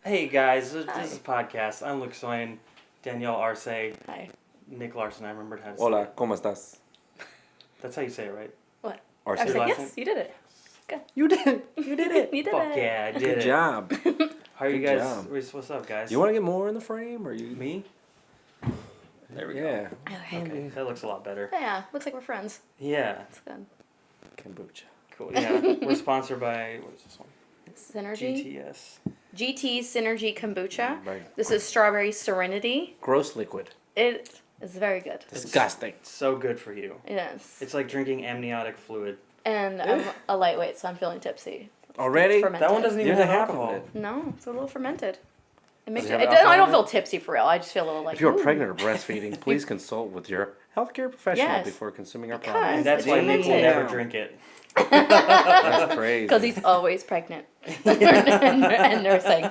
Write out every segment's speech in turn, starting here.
Hey guys, this is a podcast. I'm Luke Soin, Danielle Arce, Hi. Nick Larson. I remembered how to say Hola, it. ¿cómo estás? That's how you say it, right? What? Arce. I said last yes, name? you did it. Good. You did it. You did it. You did Fuck it. yeah, I did Good it. job. How are you Good guys? job. What's up, guys? You want to get more in the frame, or you? me? There we Yeah. Okay. Okay, that looks a lot better. Yeah, looks like we're friends. Yeah, That's good. Kombucha. cool. Yeah, we're sponsored by what is this one? Synergy. GTS. GT Synergy Kombucha. Right. This is Strawberry Serenity. Gross liquid. It is very good. Disgusting. It's so good for you. Yes. It's like drinking amniotic fluid. And I'm a lightweight, so I'm feeling tipsy. Already? It's fermented. That one doesn't even You're have the half of alcohol. it. No, it's a little fermented. It makes Does you, it have I alcohol don't in feel it? tipsy for real. I just feel a little like. If you're ooh. pregnant or breastfeeding, please consult with your healthcare professional Yes. before consuming our Because- product. And that's It's why Nick will fermented. never drink it. That's crazy. Because he's always pregnant. and nursing.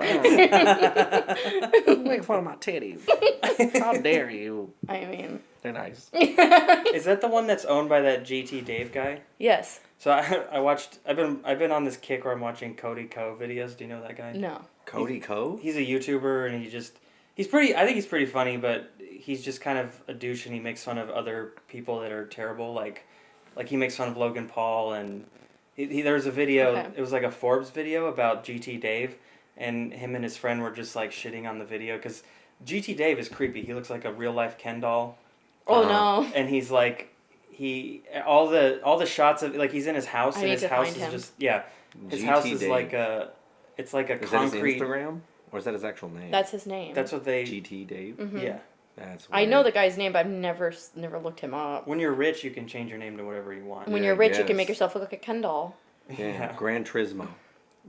Make fun of my titties. How dare you? I mean, They're nice. Is that the one that's owned by that GT Dave guy? yes. So I watched. I've been on this kick where I'm watching Cody Ko videos. Do you know that guy? No. Cody Ko? He's a YouTuber and he's pretty. I think he's pretty funny, but he's just kind of a douche and he makes fun of other people that are terrible. Like he makes fun of Logan Paul and there was a video. Okay. It was like a Forbes video about GT Dave, and him and his friend were just like shitting on the video because GT Dave is creepy. He looks like a real life Ken doll. Oh no. And he's like all the shots of like he's in his house I and need his to house find is him. just his GT house is Dave. like a it's like a Is concrete. that his Instagram? Or is that his actual name? That's his name. That's what they GT Dave? Mhm. yeah. That's I know weird. the guy's name, but I've never looked him up. When you're rich, you can change your name to whatever you want. When Yeah, you're rich, you yes. can make yourself look like a Ken doll. Yeah. Gran Turismo.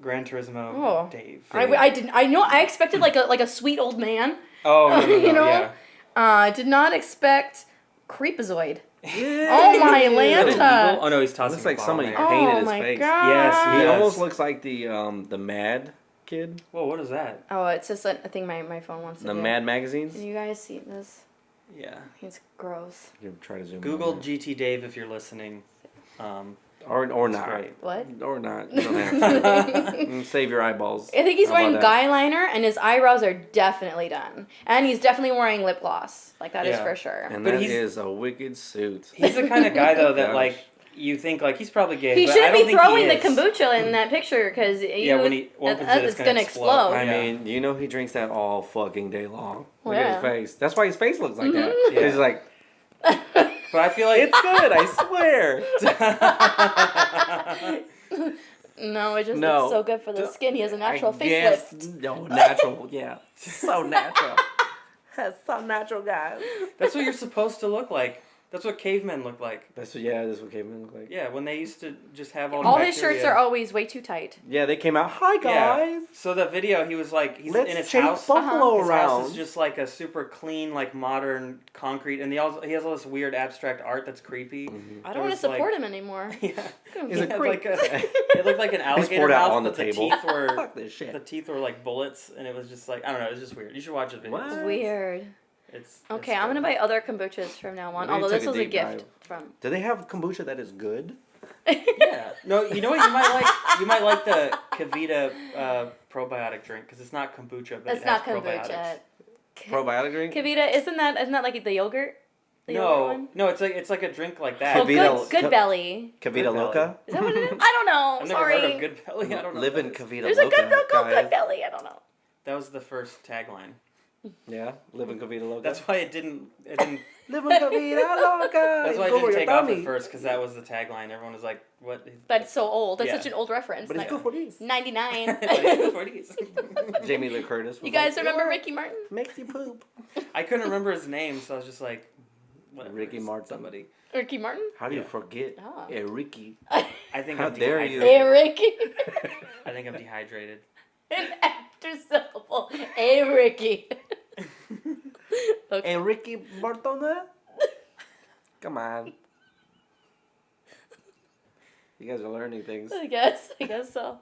Gran Turismo Oh. Dave. I didn't. I know. I expected like a sweet old man. Oh no, You know? yeah. I did not expect Creepazoid. Yeah. Oh my Is that an Lanta. eagle? Oh no, he's tossing. Looks like a ball somebody there. painted Oh his my face. god. Yes, He Yes. almost looks like the Mad kid. Whoa, what is that? Oh, it's just a thing my phone wants to The do. Mad magazines. Can you guys see this? Yeah. It's gross. You try to zoom. Google in. GT Dave if you're listening. or It's not. great. What? Or not. You don't have to. Save your eyeballs. I think he's How about wearing that? guy liner, and his eyebrows are definitely done. And he's definitely wearing lip gloss. Like, that is Yeah. for sure. And But that he's- is a wicked suit. He's the kind of guy though that Gosh. like you think like he's probably gay. He but I shouldn't don't be think he throwing the is. kombucha in that picture, because Yeah, when he opens it, it's gonna explode. I Yeah. mean, you know he drinks that all fucking day long. Look Yeah. at his face. That's why his face looks like that. Yeah. He's like, But I feel like it's good, I swear. No, it's No. so good for the skin. He has a natural Yes. facelift. No, natural, yeah. So natural. That's so natural, guys. that's what you're supposed to look like. That's what cavemen look like. That's what cavemen look like. Yeah, when they used to just have all the All his shirts bacteria. are always way too tight. Yeah, they came out. Hi, guys. Yeah. So the video, he was like, he's Let's in his chase house. buffalo His around. house is just like a super clean, like modern concrete, and he has all this weird abstract art that's creepy. I There don't want to was, support like- him anymore. Yeah, He's he a had creep. like it looked like an alligator poured out mouth, on the but table. the teeth were Fuck this shit. the teeth were like bullets, and it was just like I don't know, it was just weird. You should watch the video. What? It's weird. It's Okay, I'm gonna buy other kombuchas from now on. Maybe Although take this a was a deep gift dive. from. Do they have kombucha that is good? Yeah. No, you know what you might like? You might like the Kavita probiotic drink because it's not kombucha, but It's it has not kombucha. probiotics. Probiotic drink? Kavita, isn't that like the yogurt? The yogurt No, one? no, it's like a drink like that. Oh, Kavita- good belly. Kavita Good Loca? Is that what it is? I don't know. I've never Sorry. heard of Good Belly. I don't know. Live what in that is. Kavita There's a Loca, good milk called guys. good belly. I don't know. That was the first tagline. Yeah, live in Kavita Loca. That's why it didn't. Live in Kavita Loca. That's why it Go didn't your take off tummy. at first because that was the tagline. Everyone was like, "What?" That's so old. That's Yeah. such an old reference. But it's good for these. 99. Jamie Lee Curtis. Was You guys like, remember "What Ricky Martin? Makes you poop. I couldn't remember his name, so I was just like, whatever, Ricky it's Martin. Somebody. Ricky Martin? How do you Yeah. forget Oh. a Ricky? I think How I'm dare you. dehydrated. Hey, Ricky. I think I'm dehydrated. An after syllable. Hey, Ricky. Okay. A Ricky Bartona? Come on. You guys are learning things. I guess so.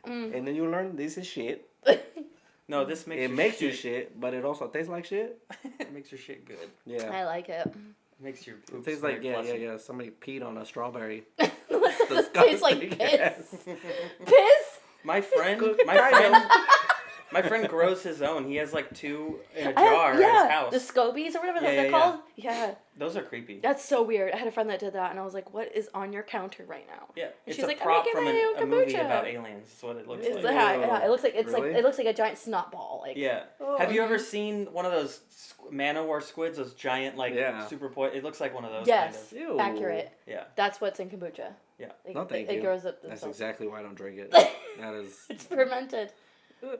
And then you learn this is shit. No, this makes It your makes you shit. shit, but it also tastes like shit. It makes your shit good. Yeah. I like it. It makes your It poops tastes very like, yeah. pleasant. Somebody peed on a strawberry. It tastes like Disgusting. piss. Yes. Piss? My friend, Good my kind friend, My friend grows his own. He has like 2 in a jar in yeah, his house. the scobies or whatever Yeah, they're yeah, called. Yeah. Those are creepy. That's so weird. I had a friend that did that, and I was like, "What is on your counter right now?" Yeah, And it's she's a like, "I'm prop making from my own a movie kombucha." about aliens. That's what it looks It's like. yeah, it looks like Really? it looks like a giant snot ball. Like Yeah. Have you ever seen one of those man-o-war squids? Those giant, like, super It looks like one of those. Yes, Kind Ew. accurate. Yeah. That's what's in kombucha. Yeah. Like, No, thank it you. grows up. That's itself. exactly why I don't drink it. That is. It's fermented. No.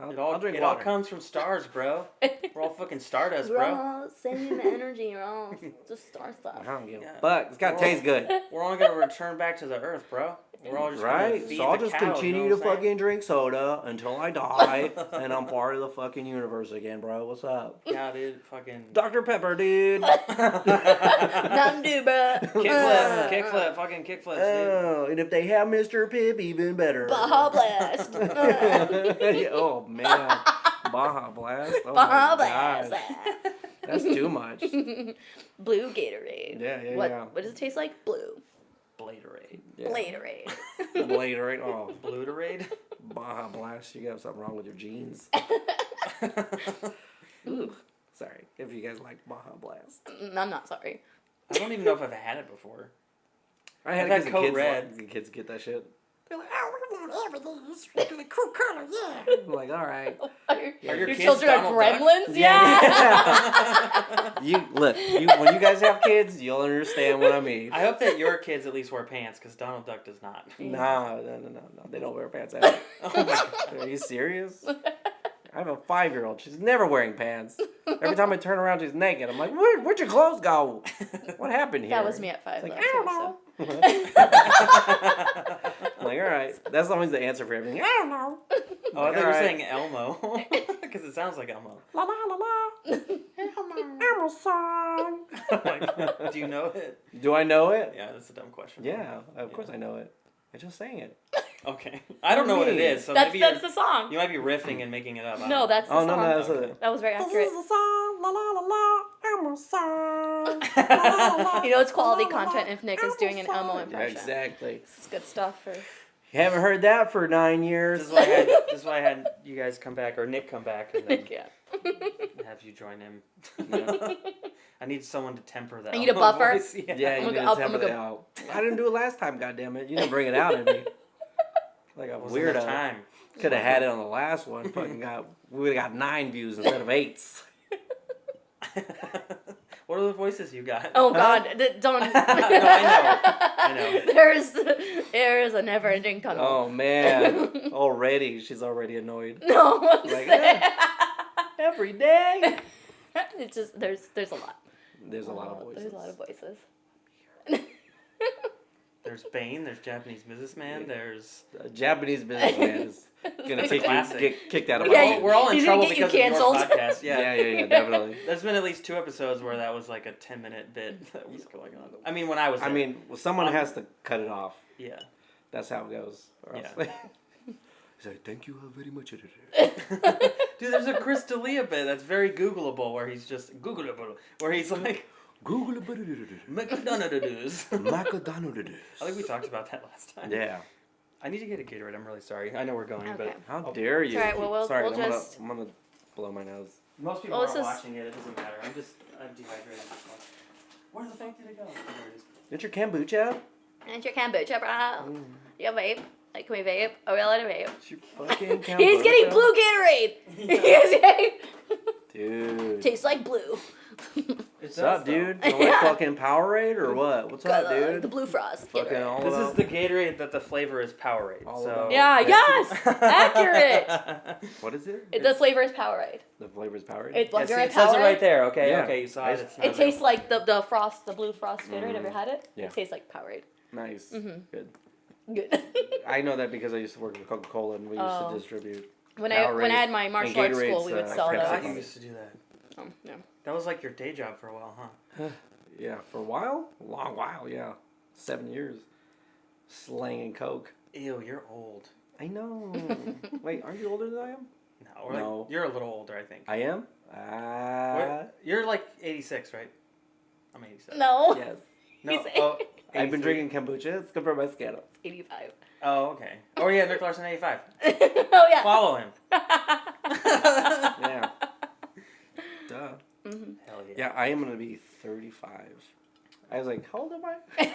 It I'll drink all water. comes from stars, bro. We're all fucking stardust, We're bro. all same energy. We're all just star stuff. I don't give Yeah. a fuck. It's gotta We're all- taste good. We're all gonna return back to the earth, bro. We're all just gonna Right? feed So I'll the just cows, continue you to know what I'm fucking drink soda until I die, and I'm part of the fucking universe again, bro. What's up? saying? Yeah, dude, fucking Dr. Pepper, dude. Nothing to do, bro. kickflip, fucking kickflips, dude. Oh, and if they have Mr. Pip, even better. Baja Blast. Oh, man. Baja Blast? Oh, Baja my Blast. gosh. That's too much. Blue Gatorade. Yeah, What yeah. does it taste like? Blue. Bladerade. Yeah. Bladerade. Bladerade. Oh, Bluterade? Baja Blast. You got something wrong with your jeans. Ooh. Sorry. If you guys like Baja Blast. I'm not sorry. I don't even know if I've had it before. I had I've it had because Code kids, Red. the kids get that shit. They're like, oh, we want everything. It's really cool color, yeah. I'm like, all right. Are your kids children are Donald Duck? gremlins? Yeah. When you guys have kids, you'll understand what I mean. I hope that your kids at least wear pants, because Donald Duck does not. No. They don't wear pants at all. Oh my god. Are you serious? I have a 5-year-old. She's never wearing pants. Every time I turn around, she's naked. I'm like, where'd your clothes go? What happened here? That was me at 5. Like, though, I don't too, know. so. I'm like, all right. That's always the answer for everything. I don't know. Oh, I thought you were Alright. saying Elmo. Because it sounds like Elmo. La la la la. Elmo song. Like, do you know it? Do I know it? Yeah, that's a dumb question. Yeah, of course I know it. I just sang it. Okay. I don't know what it is, so That's maybe the song. you might be riffing and making it up. I No, don't that's the Oh, song. no, that's Okay. a... That was very accurate. This is a song, la la la la, Elmo song. La, la, la, You know, it's quality la, la, la, content if Nick is doing an Elmo song. Yeah, impression. exactly. It's good stuff for. You haven't heard that for 9 This years. is why I had you guys come back, or Nick come back, and then Yeah. have you join him. Yeah. I need someone to temper that. I need a Elmo buffer. voice. Yeah. Yeah, you I'm need gonna to go- temper that out. I didn't do it last time, goddammit. You didn't bring it out in me. Like a Wasn't the weirdo. time. Could have had it on the last one. We would have got 9 views instead of 8. What are the voices you got? Oh God! Don't. No, I know. There's a never-ending tunnel. Oh man. She's already annoyed. No. I'm Like, saying. every day. It's just there's a lot. There's a lot of voices. There's a lot of voices. There's Bane. There's Japanese businessman. There's A Japanese businessman is gonna take you, Classic. get kicked out of Yeah, my we're all in He's gonna trouble get you because of your canceled. podcast. Yeah. Yeah, definitely. There's been at least 2 episodes where that was like a 10-minute bit that was going on. I mean, when I was I there. mean, well, someone has to cut it off. Yeah. That's how it goes. Or else- Yeah. He's like, thank you very much, editor. Dude, there's a Chris D'Elia bit that's very Googleable where he's just Googleable, where he's like Google McDonald's. Macadonald's. I think we talked about that last time. Yeah. I need to get a Gatorade. I'm really sorry. I know we're going, Okay. but How dare you? All right, well, we'll Sorry, we'll I'm just. gonna blow my nose. most people Well, aren't this is- watching it. It doesn't matter. I'm dehydrated. Where the fuck did it go? Oh, there it is. It's your kombucha? And your kombucha, bro. You have vape? Like, can we vape? Are we allowed to vape? It's your fucking kombucha. He's getting blue Gatorade. He's getting. Dude. Tastes like blue. What's up, dude? You like fucking Powerade or what? What's up, The dude? blue frost. Fucking Gatorade. all This about- is the Gatorade that the flavor is Powerade. All So about- Yeah, yes! Accurate! What is it? The flavor is Powerade. The flavor is Powerade? It's Yeah, like see, you're it says it right Powerade. there. Okay, Yeah. okay, you saw it. It's It tastes like the frost, the blue frost Gatorade. Have you had it? Yeah. It tastes like Powerade. Nice. Good. Good. I know that because I used to work at Coca-Cola and we used to distribute. When I had my martial arts school, Gatorade's, we would sell I Pepsi. thought you those. used to do that. Oh, yeah. That was like your day job for a while, huh? Yeah, for a while? A long while, yeah. 7 years. Slanging Coke. Ew, you're old. I know. Wait, aren't you older than I am? No, or No. like, you're a little older, I think. I am? You're like 86, right? I'm 87. No. Yes. No. He's Oh, I've been 83. drinking kombucha. It's good for my skin. 85. Oh, okay. Oh yeah, Nick Larson 85. Oh yeah. Follow him. Yeah. Duh. Mm-hmm. Hell yeah. Yeah, I am gonna be 35. I was like, how old am I?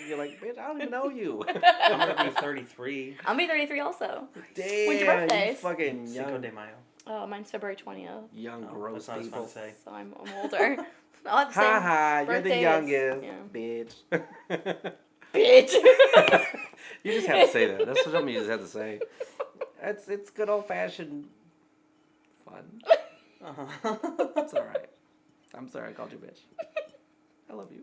You're like, bitch, I don't even know you. I'm gonna be 33. I'll be 33 also. Damn, When's your birthday? you fucking Cinco young, de Mayo. Oh, mine's February 20th. young Oh, gross that's not as fun people. to say. So I'm older. I'll have the same Ha ha, you're the birthday as- youngest, yeah. bitch. Bitch. You just have to say that. That's something you just have to say. It's good old fashioned fun. Uh-huh. It's alright. I'm sorry I called you bitch. I love you.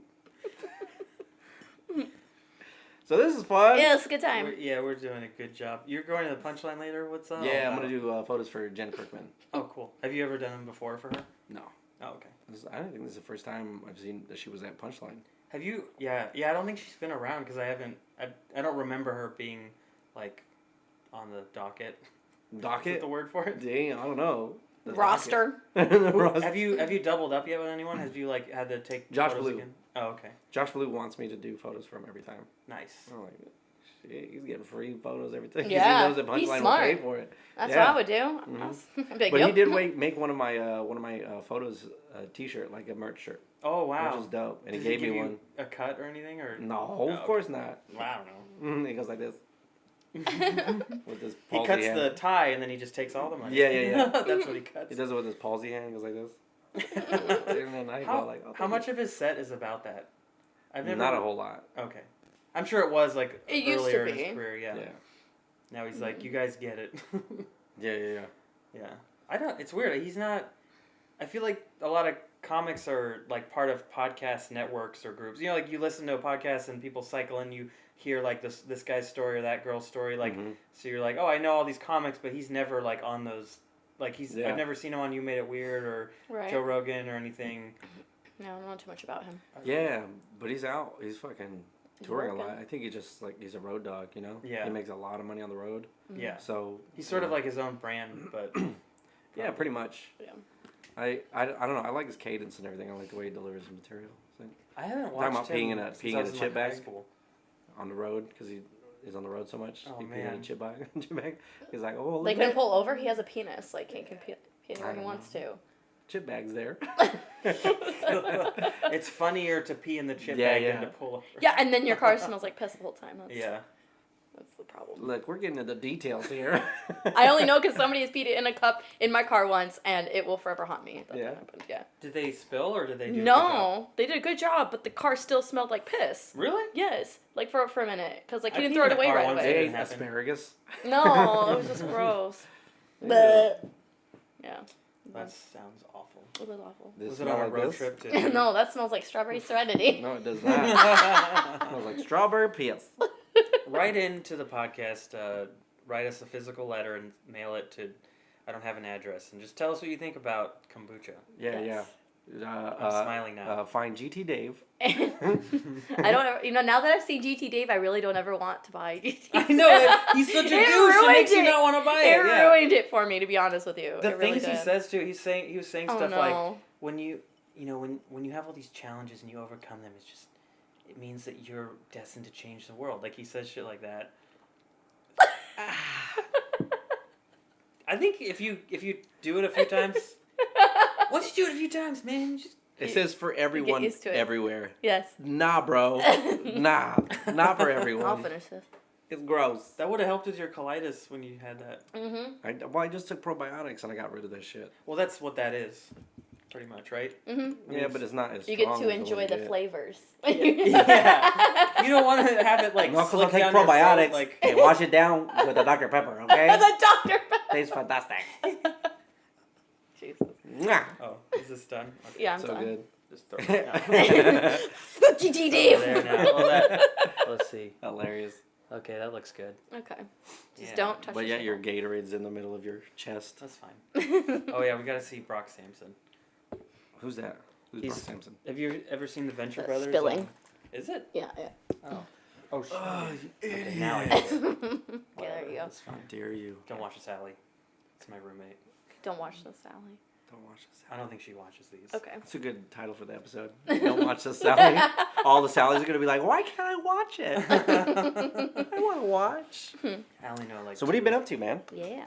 So this is fun. Yeah, it's a good time. We're doing a good job. You're going to the punchline later? What's up? Yeah, I'm gonna do photos for Jen Kirkman. Oh, cool. Have you ever done them before for her? No. Oh, okay. I don't think this is the first time I've seen that she was at Punchline. Have you? Yeah. I don't think she's been around because I haven't. I don't remember her being like on the docket. Is that Docket? the word for it? Dang, I don't know. The Roster. docket. The roster. Have you doubled up yet with anyone? Have you like had to take Josh photos Blue. again? Oh, okay. Josh Blue wants me to do photos for him every time. Nice. I'm like, shit, he's getting free photos every time. Yeah, He knows that he's Punchline will smart. pay for it. That's Yeah. what I would do. Mhm. Big But yo. he did make one of my photos T-shirt, like a merch shirt, Oh wow. which is dope. And Does he gave give me you one. a cut or anything or? No, Oh, of course not. Well, I don't know. It goes like this with this He palsy cuts hand. the tie and then he just takes all the money. Yeah. That's what he cuts. He does it with his palsy hand. He goes like this. And then I go How, like, oh, how much of his set is about that? I've never. Not a whole lot. Okay. I'm sure it was like It used to earlier in be. his career. Yeah. Yeah. Now he's like, you guys get it. Yeah. Yeah. I don't. It's weird. He's not. I feel like a lot of comics are like part of podcast networks or groups. You know, like you listen to a podcast and people cycle in. You hear like this guy's story or that girl's story. Like, Mhm. so you're like, oh, I know all these comics, but he's never like on those. Like he's. Yeah. I've never seen him on You Made It Weird or Right. Joe Rogan or anything. No, I don't know too much about him. Yeah, but he's out. He's fucking He's touring a working. lot. I think he just like he's a road dog, you know. Yeah. He makes a lot of money on the road. Yeah. So He's sort of like his own brand, but yeah, pretty much. Yeah. I don't know. I like his cadence and everything. I like the way he delivers his material. So, I haven't Talking watched about him peeing in a- since peeing I in was a in, chip like, high bag? school. on the road because he is on the road so much. Oh, he peed man. in a chip bag. Chip bag. He's like, oh, look They at couldn't that. pull over. He has a penis. Like he can pee I anywhere he don't wants know. to. Chip bag's there. It's funnier to pee in the chip Yeah, bag yeah. than to pull over. Yeah, and then your car smells like piss the whole time. That's, Yeah. That's the problem. Look, we're getting into details here. I only know because somebody has peed it in a cup in my car once, and it will forever haunt me. That Yeah. happened. Yeah. Did they spill or did they do a good job? No, they did a good job, but the car still smelled like piss. Really? Yes, like for a minute, because like I he didn't peed throw in it a away car right once. away. They ate didn't happen. asparagus. No, it was just gross. Ew. But yeah, That sounds awful. it was awful. Does Was it it on smell a like road this? trip to? No, that smells like strawberry serenity. No, it does not. It smells like strawberry piss. Write into the podcast. Write us a physical letter and mail it to. I don't have an address, and just tell us what you think about kombucha. Yeah, Yes. yeah. I'm smiling now. Find GT Dave. I don't ever, now that I've seen GT Dave, I really don't ever want to buy GT. I know he's such a douche. It ruined makes you it. not want to buy It it. Yeah. ruined it for me, to be honest with you. The It really things he did. says too. He was saying Oh, stuff no. like when you when you have all these challenges and you overcome them, it means that you're destined to change the world. Like he says shit like that. I think if you do it a few times, once you do it a few times, man, just It says for everyone, used to it. everywhere. Yes. Nah, bro. Nah. Not for I'll everyone. finish this. It's gross. that would have helped with your colitis when you had that. Mm-hmm. I just took probiotics and I got rid of that shit. Well, that's what that is, pretty much, right? Mm-hmm. Yeah, but it's not as You get strong to as enjoy one the you get. flavors. Yeah. You don't want to have it like No, because slick I take down your throat, probiotics like and wash it down with a Dr. Pepper, okay? The doctor. Tastes fantastic. Jesus. Mwah. Oh, is this done? Okay. Yeah, I'm So done. good. Just throw it down. Fuck GT Dave. There now. Well, that, let's see. Hilarious. Okay, that looks good. Okay. Just Yeah. don't touch But the yeah, shit. your Gatorade's in the middle of your chest. That's fine. Oh yeah, we got to see Brock Sampson. Who's that? Who's He's- Brock Sampson? Have you ever seen the Venture The Brothers? spilling. Is it? Yeah, yeah. Oh. Oh shit. you Okay, now I Yeah, get it. there you go. That's How fine. dare you? Don't watch it, Sally. It's my roommate. Don't watch this, Sally. Don't watch the Sally. I don't think she watches these. Okay. That's a good title for the episode. Don't watch the Sally. All the Sallys are gonna be like, why can't I watch it? I want to watch. I only know like. So what have you been up to, man? Yeah.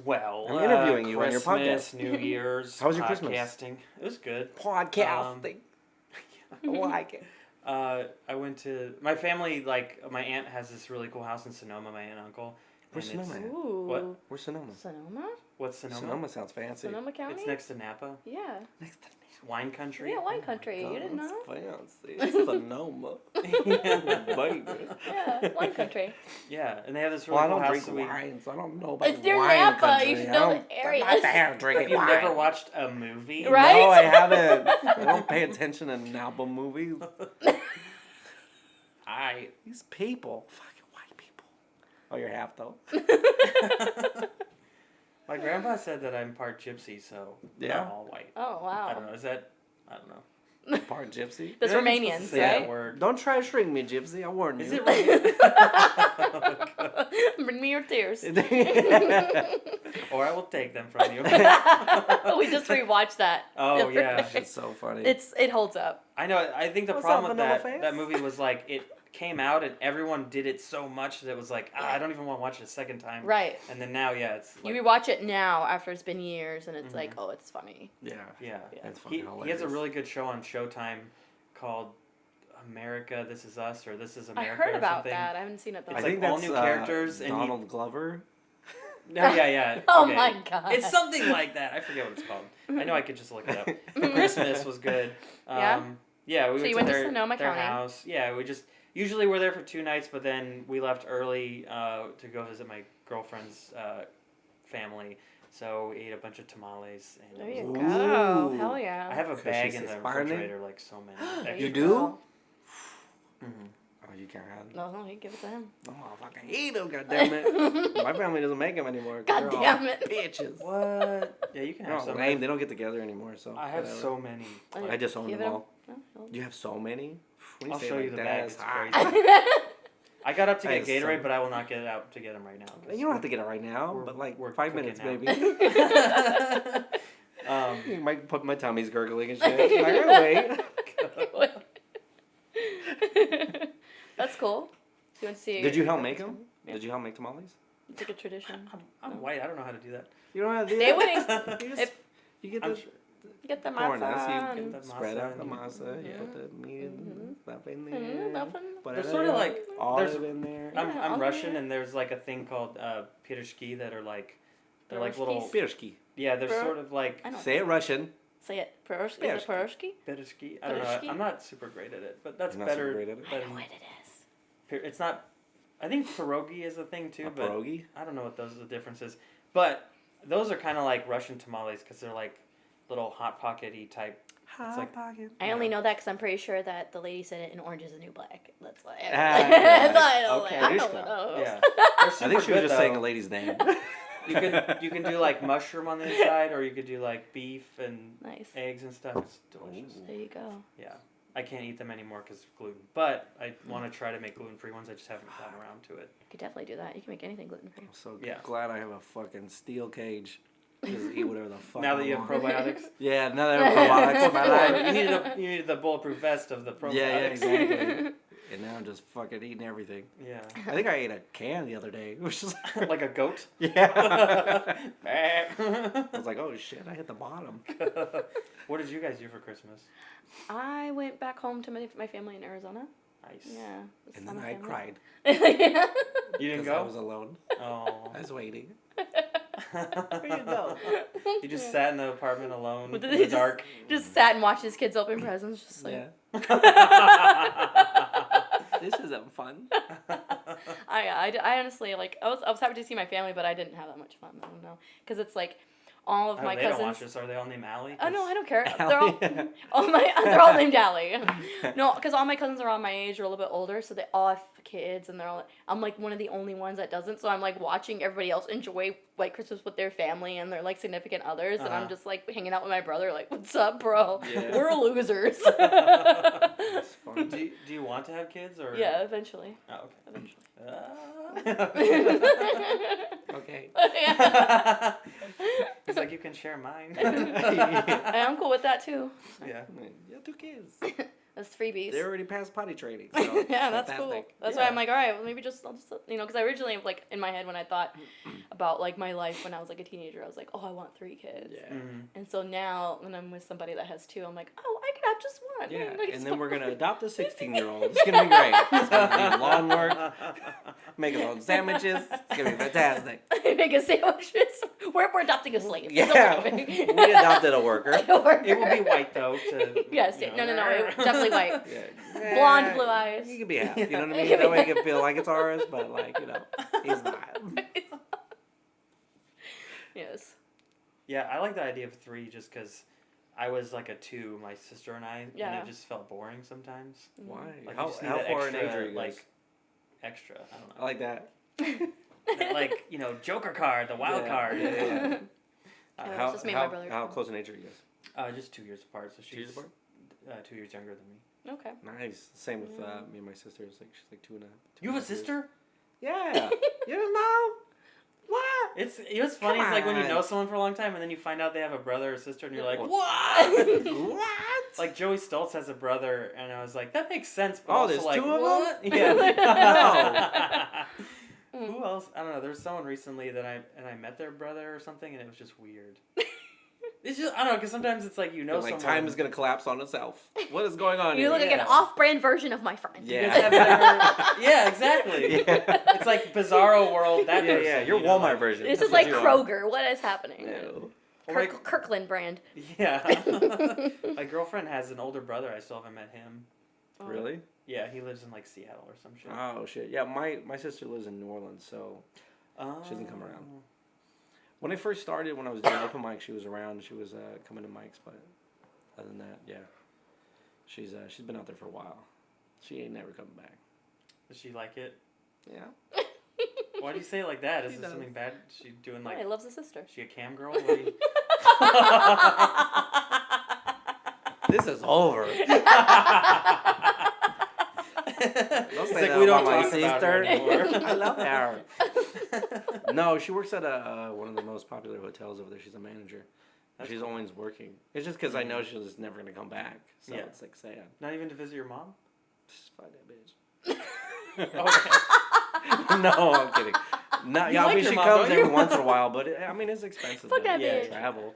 Well, I'm interviewing you on your Christmas, podcast. New Year's. How was your Christmas? Podcasting. It was good. Podcasting. I like it. I went to my family. Like my aunt has this really cool house in Sonoma. My aunt and uncle. Where's and Sonoma? it's- Ooh. What? Where's Sonoma? Sonoma? What's Sonoma? Sonoma sounds fancy. Sonoma County? It's next to Napa. Yeah. Next to Wine country. Yeah, wine country. You didn't know? Fancy. Sonoma. Baby. Yeah, wine country. Yeah, and they have this really Well, I cool don't house. drink So we, wine, so I don't know about It's near wine Napa. country. You should know the areas. I'm not there drinking You've wine. never watched a movie, Right? No, I haven't. I don't pay attention to Napa movies. These people. Fucking white people. Oh, you're half, though. My grandpa said that I'm part gypsy, so Yeah? not all white. Oh, wow. I don't know. Is that? I don't know. Part gypsy. That's You're not Romanians, supposed to say that right? word. Don't try to shrink me, gypsy. I warn you. Is it really? Bring me your tears. Or I will take them from you. We just rewatched that. Oh, yeah. It's so funny. It holds up. I know. I think the What's problem up, with Vanilla that Face? movie was like it came out and everyone did it so much that it was like I don't even want to watch it a second time. Right. And then now, yeah, it's like, You rewatch it now after it's been years, and it's like, oh, it's funny. yeah. yeah. It's fucking He hilarious. has a really good show on Showtime called America, This Is Us, or This Is I America. heard or about something. that. I haven't seen it though. It's I think like all that's new characters and Donald Glover. No, yeah. Oh okay. my God. It's something like that. I forget what it's called. I know I could just look it up. But Christmas was good. Yeah? Yeah, we So went you to went to their, Sonoma their County. house. Yeah, we just usually we're there for 2 nights, but then we left early to go visit my girlfriend's family. So we ate a bunch of tamales. And There it you was- go. Ooh. Hell yeah. I have a Cause bag she's in the Hispanic? refrigerator, like so many. There You extra. do? go. Mhm. Oh, you can't have them. No, you give it to him. Oh, I fucking eat them, goddammit. My family doesn't make them anymore. 'Cause God they're damn all it. Bitches. What? Yeah, you can They're have all some. lame. They don't get together anymore, so. I have whatever. so many. I just own Give them it all. No, You have so many? When you I'll say show it you like the that, bag. it's It's hot. crazy. I got up to I get have Gatorade, some. but I will not get out to get them right now. 'cause You don't have to get it right now, we're- but like we're 5 cooking minutes, now. maybe. You might put my tummy's gurgling and shit. I gotta wait. That's cool. So you went to see Did you help your make them? girlfriend's family? Did you help make tamales? It's like a tradition. I'm white. I don't know how to do that. You don't have to do They that. wouldn't. You just- If you get I'm the sure. you get the corn, matzah. so you and- get the spread out the masa masa, you Yeah. put the meat and stuff in Mhm, there. nothing. Put They're it sort of in, like olive in there. Yeah, I'm olive. Russian, and there's like a thing called pierogi that are like they're like little Pirshki. yeah they're Pir- sort of like I know. Say it Russian. Say it. Pierogi. Is it pierogi? pierogi. I don't know. Pierogi? I'm not super great at it, but that's You're not better. super great at it? I than know what it is. It's not. I think pierogi is a thing too, A but pierogi? I don't know what the difference is. But those are kind of like Russian tamales because they're like little hot pockety type. Hot like- pocket. I only know that because I'm pretty sure that the lady said it in Orange is the New Black. That's why. yeah. That's why I know Okay. that. I Trishka. don't know. Yeah, they're I super think she was good, just saying a though. lady's name. You can do like mushroom on the inside, or you could do like beef and Nice. eggs and stuff. It's delicious. There you go. Yeah, I can't eat them anymore because of gluten, but I want to try to make gluten-free ones. I just haven't gotten around to it. You could definitely do that. You can make anything gluten free. I'm so Yeah. glad I have a fucking steel cage. Just eat whatever the fuck Now I that you have want. probiotics, Yeah, now that I have probiotics in my life. you needed the bulletproof vest of the probiotics. Yeah, exactly. And now I'm just fucking eating everything. Yeah, I think I ate a can the other day. It was just like a goat. yeah. I What was like, oh shit, I hit the bottom. did you guys do for Christmas? I went back home to my family in Arizona. Nice. Yeah. with And then some I family. cried Yeah. You didn't 'cause I go? was alone. Oh. I was waiting. Where you go? You just sat in the apartment alone With in the- the just- dark. Just sat and watched his kids open presents. Just like. Yeah. This isn't fun. I honestly like I was happy to see my family, but I didn't have that much fun. I don't know because it's like all of Oh, my they don't cousins. watch this. Are they all named Allie? Oh no, I don't care. Allie. They're all named Allie. No, because all my cousins are on my age or a little bit older, so they all have kids, and they're all. I'm like one of the only ones that doesn't, so I'm like watching everybody else enjoy like Christmas with their family and their like significant others, and I'm Uh-huh. just like hanging out with my brother, like, what's up, bro? Yeah. We're losers. It's fun. Do you want to have kids or? Yeah, eventually. Oh, okay. Eventually. Okay. Yeah. It's like you can can share mine. I'm cool with that too. Yeah. Yeah, 2 kids. That's freebies. They already passed potty training. So Yeah, that's cool. fantastic. That's why I'm like, all right, well, maybe I'll just, because I originally, like, in my head when I thought about, like, my life when I was, like, a teenager, I was like, oh, I want 3 kids. Yeah. Mm-hmm. And so now, when I'm with somebody that has 2, I'm like, oh, I could have just one. Yeah, and then we're going to adopt a 16-year-old. It's going to be great. It's going to be lawn work, make his own sandwiches. It's going to be fantastic. Make a sandwiches. We're adopting a slave. Yeah, we adopted a worker. It will be white, though. Yes, no, definitely white. Yeah. Blonde, blue eyes. He could be half, you know what I mean? That way he can feel like it's ours, but, like, he's not. Yes. Yeah, I like the idea of 3 just because I was like a 2, my sister and I, Yeah. and it just felt boring sometimes. Why? Like, How you just need far that in extra, age are you guys? like, extra, I don't know. I like that. Like, Joker card, the wild card. Yeah. Yeah, it's just me and my brother. How close in age are you guys? Just 2 years apart, so 2 years she's apart? 2 years younger than me. Okay. Nice. Same with me and my sister. She's like 2 and a half. You have a sister? Yeah. You don't know? What? It's funny. Come It's like when you on. know someone for a long time and then you find out they have a brother or sister and you're like, What? what? What? Like Joey Stoltz has a brother and I was like, that makes sense. But Oh, also there's like, 2 of them? what? Yeah. Who else? I don't know. There was someone recently that I met their brother or something and it was just weird. It's just, I don't know, because sometimes it's like Like someone. time is gonna collapse on itself. What is going on You here? look like an Yeah. off-brand version of my friend. You guys have ever- yeah, exactly. Yeah. It's like Bizarro World. That Yeah, person, yeah. Your you know, Walmart like- version. This That's is what like you are. Kroger. What is happening? Ew. Or like- Kirkland brand. Yeah. My girlfriend has an older brother. I still haven't met him. Really? Yeah, he lives in like Seattle or some shit. Oh shit. Yeah, my sister lives in New Orleans, so she doesn't come around. When I first started, when I was doing open mic, she was around. She was coming to mics, but other than that, yeah, she's been out there for a while. She ain't never coming back. Does she like it? Yeah. Why do you say it like that? Is She it does. something bad? She doing like? He loves his sister. Is she a cam girl? What do you... This is over. Don't say like that we don't about my talk about her sister. anymore. I love her. No, she works at one of the most popular hotels over there. She's a manager. That's She's cool. always working. It's just because I know she's just never gonna come back. So Yeah. it's like sad. Not even to visit your mom? Just fuck that bitch. Okay. No, I'm kidding. No, You yeah, I like mean your she mom, comes don't you? every once in a while, but I mean it's expensive Fuck that to bitch. travel.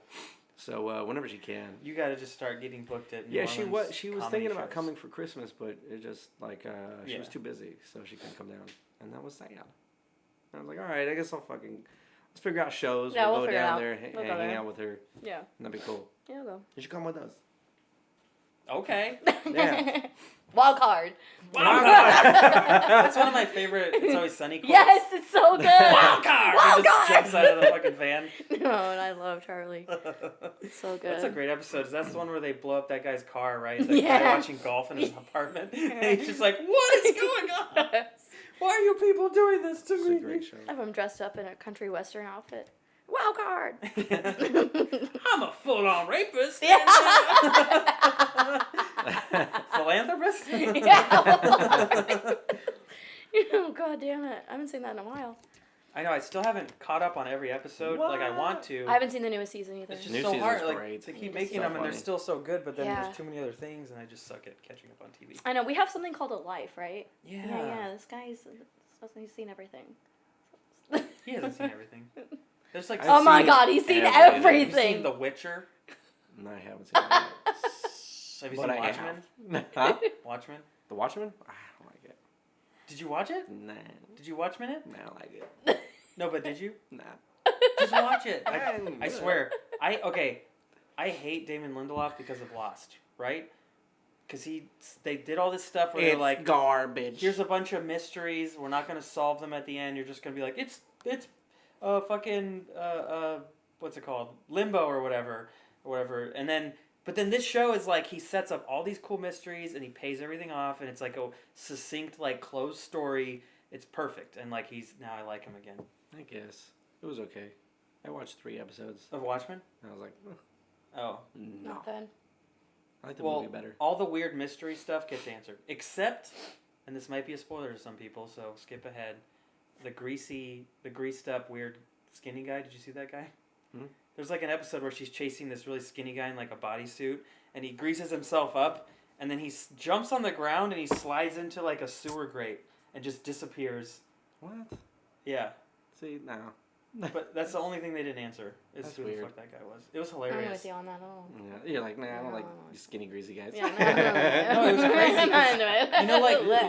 So whenever she can. You got to just start getting booked at. New Yeah, she Orleans was comedy thinking about shows. coming for Christmas, but it just like she Yeah. was too busy, so she couldn't come down, and that was sad. And I was like, all right, I guess I'll fucking let's figure out shows. Yeah, we'll go figure it down out. there, We'll go hang there. out with her. Yeah. And that'd be cool. Yeah, though. You should come with us. Okay. Yeah. Wild card. Wild card. That's one of my favorite. It's Always Sunny quotes. Yes, it's so good. Wild card. Wild He just card. jumps out of the fucking van. No, and I love Charlie. It's so good. That's a great episode. That's the one where they blow up that guy's car, right? That Yeah. guy watching golf in his apartment. And he's just like, what is going on? Why are you people doing this to It's me? a great show. I have him dressed up in a country western outfit. Wild card. I'm a full-on rapist. Yeah. Philanthropist? Yeah. Oh, God damn it. I haven't seen that in a while. I know. I still haven't caught up on every episode. Like I want to. I haven't seen the newest season either. It's just New so season's hard. Like great. they keep It's making so them, and they're funny. still so good. But then Yeah. there's too many other things, and I just suck at catching up on TV. I know. We have something called a life, right? Yeah. Yeah. This guy's he's seen everything. He hasn't seen everything. There's like. I've Oh my seen God, he's seen everything. Have you everything. seen The Witcher? No, I haven't seen that. Have you But seen I Watchmen? have. Huh? Watchmen? The Watchmen? I don't like it. Did you watch it? Nah. Did you Watchmen it? Nah, I don't like it. No, but did you? Nah. Just watch it. I Yeah. swear. I hate Damon Lindelof because of Lost, right? Because they did all this stuff where they're It's like, garbage. here's a bunch of mysteries. We're not gonna solve them at the end. You're just gonna be like, it's fucking what's it called? Limbo or whatever. And then, but then this show is like he sets up all these cool mysteries and he pays everything off and it's like a succinct like closed story. It's perfect and like now I like him again. I guess. It was okay. I watched 3 episodes. Of Watchmen? And I was like, Oh. no. Not then. I like the Well, movie better. all the weird mystery stuff gets answered, except, and this might be a spoiler to some people, so skip ahead. The greased up weird skinny guy. Did you see that guy? Hmm? There's like an episode where she's chasing this really skinny guy in like a bodysuit, and he greases himself up, and then he jumps on the ground and he slides into like a sewer grate and just disappears. What? Yeah. See, no. But that's the only thing they didn't answer. Is That's who weird. the fuck that guy was. It was I'm hilarious. with you on that at all. Yeah, you're like, nah, I don't like No. you skinny, greasy guys. Yeah, No, it was crazy. I'm not into it. You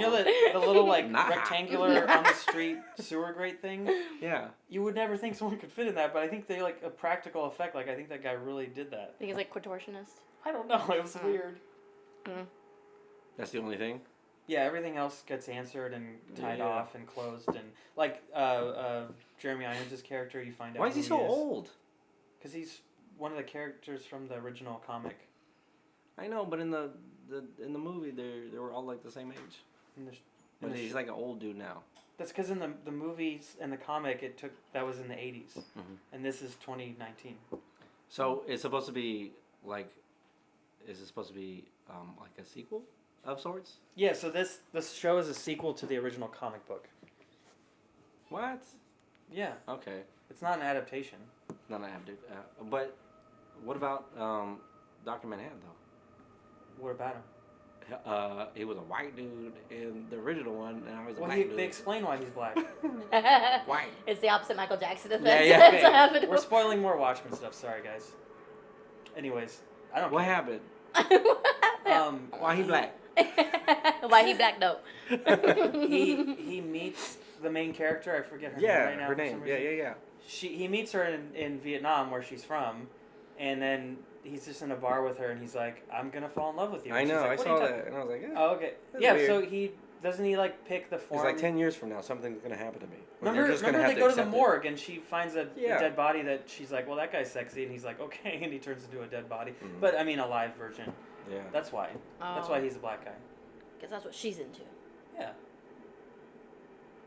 know, the little like Nah. rectangular on the street sewer grate thing. Yeah. You would never think someone could fit in that, but I think they like a practical effect. Like I think that guy really did that. I think he's like contortionist. I don't know. It was weird. That's the only thing? Yeah, everything else gets answered and tied Yeah. off and closed, and like Jeremy Irons' character, you find out. Why is he so old? Because he's one of the characters from the original comic. I know, but in the movie, they were all like the same age. But he's like an old dude now. That's because in the movies and the comic, that was in the 80s, and this is 2019. So it's supposed to be like, is it supposed to be like a sequel of sorts? Yeah, so this show is a sequel to the original comic book. What? Yeah, Okay. it's not an adaptation. None I have to. But what about Dr. Manhattan though? What about him? He was a white dude in the original one, and I was a Well, black dude. they explain why he's black. White. It's the opposite Michael Jackson effect. Yeah, That's yeah. what happened. We're spoiling more Watchmen stuff. Sorry, guys. Anyways, I don't. What care. happened? Why he he- black? Why he black though? he meets the main character. I forget her name right now. her for name. some reason. Yeah. He meets her in Vietnam, where she's from, and then he's just in a bar with her, and he's like, "I'm gonna fall in love with you." I And she's know. like, I "What are saw you talking-" that, and I was like, Oh, okay. That's Yeah. weird. So he doesn't he like pick the form. It's like 10 years from now, something's gonna happen to me. Or Remember, they're just gonna they have go to the accept it. morgue and she finds a Yeah. dead body that she's like, well, that guy's sexy, and he's like, okay, and he turns into a dead body. Mhm. But I mean, a live version. Yeah. That's why. That's why he's a black guy. Because that's what she's into. Yeah.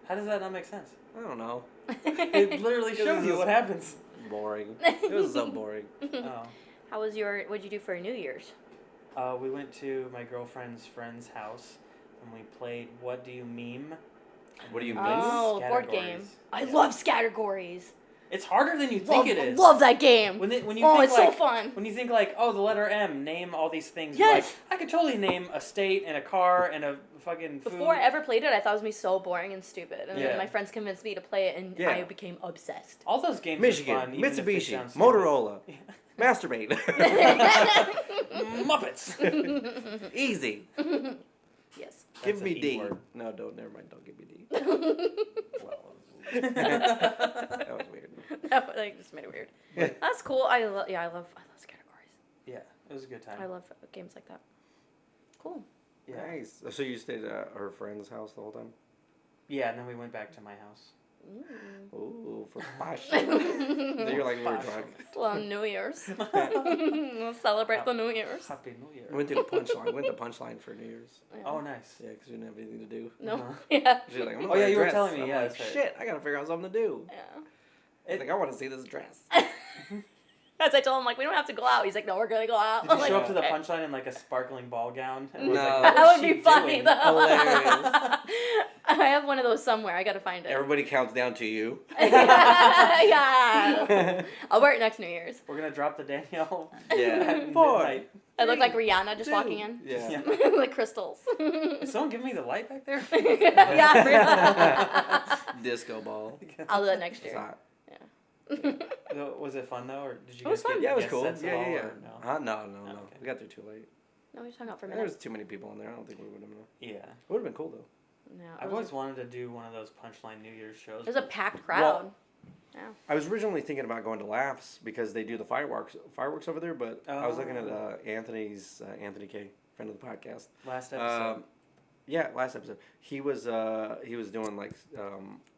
How does that not make sense? I don't know. It literally shows you what happens. Boring. It was so boring. Oh. How was what'd you do for New Year's? We went to my girlfriend's friend's house and we played What Do You Meme? What do you mean? Oh, board game. I love Scattergories. It's harder than you think it is. Love that game. When you Oh, think it's like, so fun. When you think like, oh, the letter M, name all these things. Yes. You're like, I could totally name a state and a car and a fucking food. Before I ever played it, I thought it was going to be so boring and stupid. And Yeah. then my friends convinced me to play it, and Yeah. I became obsessed. All those games Michigan, are fun. even if they Mitsubishi, sound stupid. Motorola, masturbate. Muppets. Easy. Yes. Give That's me a E D. word. No, don't. Never mind. Don't give me D. Well, That was weird. That just made it weird. That's cool. I love Scattergories. yeah, it was a good time. I love games like that. Cool. Yeah. Nice. So you stayed at her friend's house the whole time? Yeah, and then we went back to my house. Ooh, for posh. Then you're like, we were Posh. drunk. Well, New Year's. We'll celebrate the New Year's. Happy New Year. We went to the punchline. Went to punchline for New Year's. Yeah. Oh, nice. Yeah, because we didn't have anything to do. No. Uh-huh. Yeah. She's like, I'm Oh, yeah, you were dress. telling me, I'm yeah, like, that's right. shit, I gotta figure out something to do. Yeah. I was like, I want to see this dress. As I told him, like, we don't have to go out. He's like, no, we're gonna go out. Did I'm you like, show up to the "Okay." punchline in like a sparkling ball gown? And No. was like, That "What is would she be funny doing?" though. Hilarious. I have one of those somewhere. I gotta find it. Everybody counts down to you. Yeah. I'll wear it next New Year's. We're gonna drop the Danielle. Yeah. at 4. midnight. I look like Rihanna just Dude. walking in. Yeah. Like crystals. Is someone giving me the light back there? Yeah. Disco ball. I'll do that next It's year. hot. Was it fun though, or did you It was guys fun. get Yeah, it was guest cool. sets at Yeah, all, yeah, yeah. or no? No. Oh, okay. We got there too late. No, we just hung out for a There minute. was too many people in there. I don't think we would have. Yeah. It would have been cool though. No, it I've was always wanted to do one of those Punchline New Year's shows. it was a packed crowd. I was originally thinking about going to Laughs because they do the fireworks over there, but I was looking at Anthony K, friend of the podcast. Last episode. Last episode. He was doing like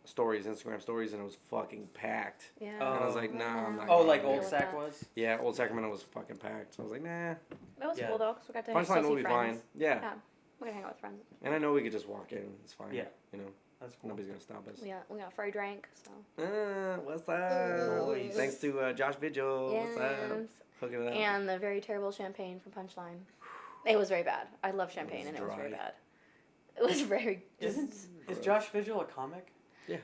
stories, Instagram stories, and it was fucking packed. Yeah. Oh. And I was like, nah, I'm not. Oh, going like there. Old with Sac that. was? Yeah, Old Sacramento was fucking packed. So I was like, nah. That was Yeah. cool though, because we got to still Punchline will see be friends. fine. Yeah. Yeah. We're gonna hang out with friends. And I know we could just walk in. It's fine. Yeah. You know, That's cool. nobody's gonna stop us. We got free drink, so. What's up? Nice. Thanks to Josh Vigil. What's up? Yes. Hooking it up. And the very terrible champagne from Punchline. It was very bad. I love champagne, and it was very dry. bad. It was very. Is Gross. Josh Vigil a comic? Yeah.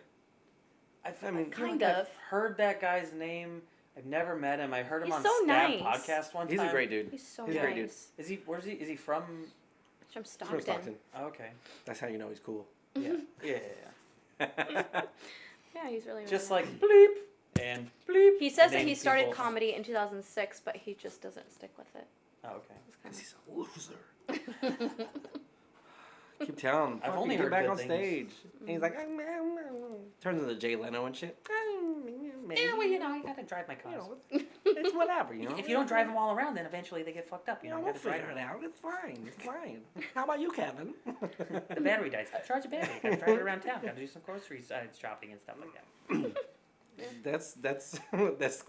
I mean, feel kind like of. I've heard that guy's name I've never met him. I heard him He's on so Stab nice. podcast one time. He's a great dude. He's so He's a nice. great dude. Is he? Where's he? Is he from? He's from He's Stockton. from Stockton. Oh, okay. That's how you know he's cool. Yeah. Yeah. Yeah, he's really, really Just nice. like bleep and bleep. He says that Name he started people. comedy in 2006, but he just doesn't stick with it. Oh, okay. It's He's a loser. Keep telling him. I've "Fuck, only get heard back good on things." stage. And he's like, turns into Jay Leno and shit. Yeah, well, you know, you gotta drive my cars. You know, it's whatever, you know. If you don't drive them all around, then eventually they get fucked up. You know, you we'll gotta drive figure it them. out. It's fine. It's fine. How about you, Kevin? The battery dies. Charge a battery. Gotta drive it around town. Gotta do some grocery shopping and stuff like that. That's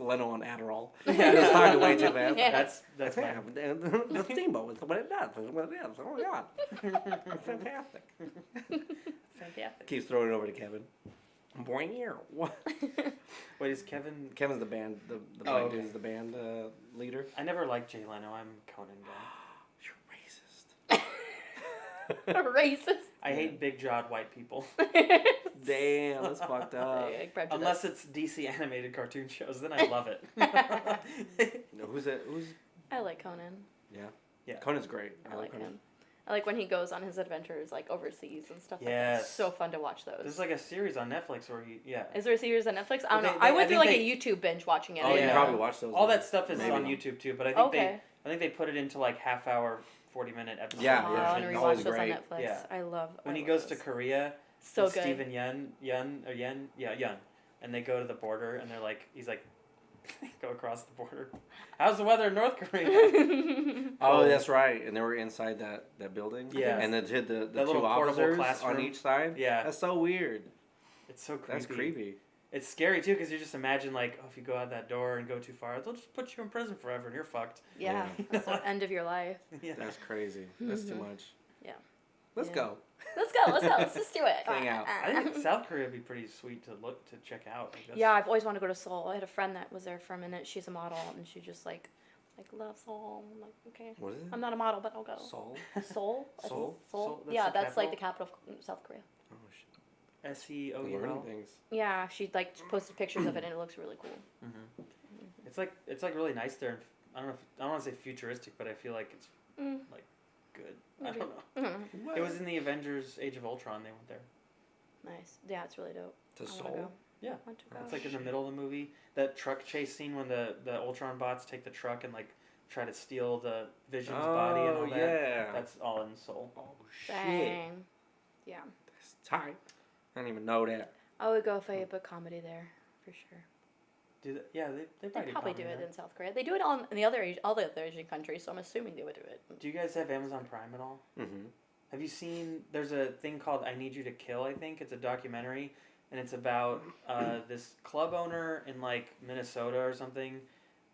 Leno on Adderall. Yeah, it's talking way too fast. Yeah. That's Yeah, mine. the steamboat is what it does. It's what it is. Oh my god, it's fantastic. Fantastic. Keeps throwing it over to Kevin. Boing here. Wait, is Kevin? Kevin's the band. The black okay. dude is the band leader. I never liked Jay Leno. I'm Conan guy. You're racist. Racist. I hate big jawed white people. Damn, that's fucked up. Unless it's DC animated cartoon shows, then I love it. No, who's that? Who's? I like Conan. Yeah. Yeah. Conan's great. I like Conan. him. I like when he goes on his adventures, like overseas and stuff. Like that. Yes. It's so fun to watch those. There's like a series on Netflix where he, yeah. Is there a series on Netflix? I don't Well, know. they- I I went through think like they- a YouTube binge watching it. Oh, Yeah. you probably watched those. All that stuff is Maybe. on YouTube too, but I think Okay. I think they put it into like half-hour, 40-minute episodes. Yeah, Oh, yeah. I want to It's rewatch always those on great. Netflix. Yeah. I love. When I he love goes those. to Korea, So with good. Stephen Yun, and they go to the border, and they're like, he's like, go across the border. How's the weather in North Korea? Oh, that's right. And they were inside that building. Yeah. And they did the That two little portable officers classroom. on each side. Yeah. That's so weird. It's so creepy. That's creepy. It's scary too, because you just imagine like, oh, if you go out that door and go too far, they'll just put you in prison forever, and you're fucked. Yeah, Yeah. that's the end of your life. Yeah. That's crazy. That's too much. Yeah. Let's Yeah. go. Let's go. Let's just do it. Hang out. I think South Korea would be pretty sweet to check out. I guess. Yeah, I've always wanted to go to Seoul. I had a friend that was there for a minute. She's a model, and she just like loves Seoul. I'm like, okay. What is it? I'm not a model, but I'll go. Seoul? Seoul? Seoul? Seoul? That's Yeah, the that's like the capital of South Korea. Oh, shit. SEOUL. Learning things. Yeah, she like posted pictures of it, and it looks really cool. Mm-hmm. It's like really nice there. I don't want to say futuristic, but I feel like it's like good. Maybe. I don't know. Mhm. It was in the Avengers: Age of Ultron. They went there. Nice. Yeah, it's really dope. To I wanna Seoul? go. Yeah. I want to go. It's like in the middle of the movie. That truck chase scene when the Ultron bots take the truck and like try to steal the Vision's body and all that. yeah. That's all in Seoul. Oh, shit. Dang. Yeah. That's tight. I didn't even know that. I would go if I had book comedy there, for sure. Do they, yeah, they They probably, probably do comedy it there. in South Korea. They do it all the other Asian countries, so I'm assuming they would do it. Do you guys have Amazon Prime at all? Mm-hmm. Have you seen? There's a thing called "I Need You to Kill." I think it's a documentary, and it's about this club owner in like Minnesota or something.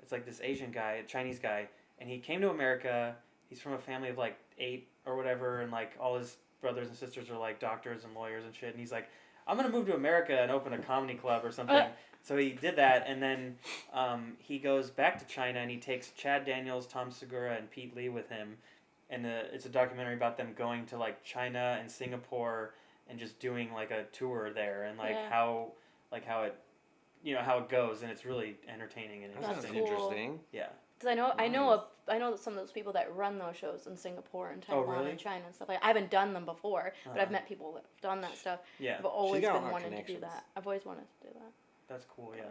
It's like this Asian guy, a Chinese guy, and he came to America. He's from a family of like 8 or whatever, and like all his brothers and sisters are like doctors and lawyers and shit. And he's like, I'm gonna move to America and open a comedy club or something. So he did that, and then he goes back to China, and he takes Chad Daniels, Tom Segura, and Pete Lee with him. And it's a documentary about them going to like China and Singapore and just doing like a tour there, and like Yeah. how it, how it goes, and it's really entertaining and That That's sounds interesting. cool. interesting. Yeah. Because I know Nice. I know some of those people that run those shows in Singapore and Taiwan really? and China and stuff like. I haven't done them before, but I've Uh-huh. met people that have done that stuff. Yeah. I've always got a been lot of wanting to do connections. that. I've always wanted to do that. That's cool. Yeah.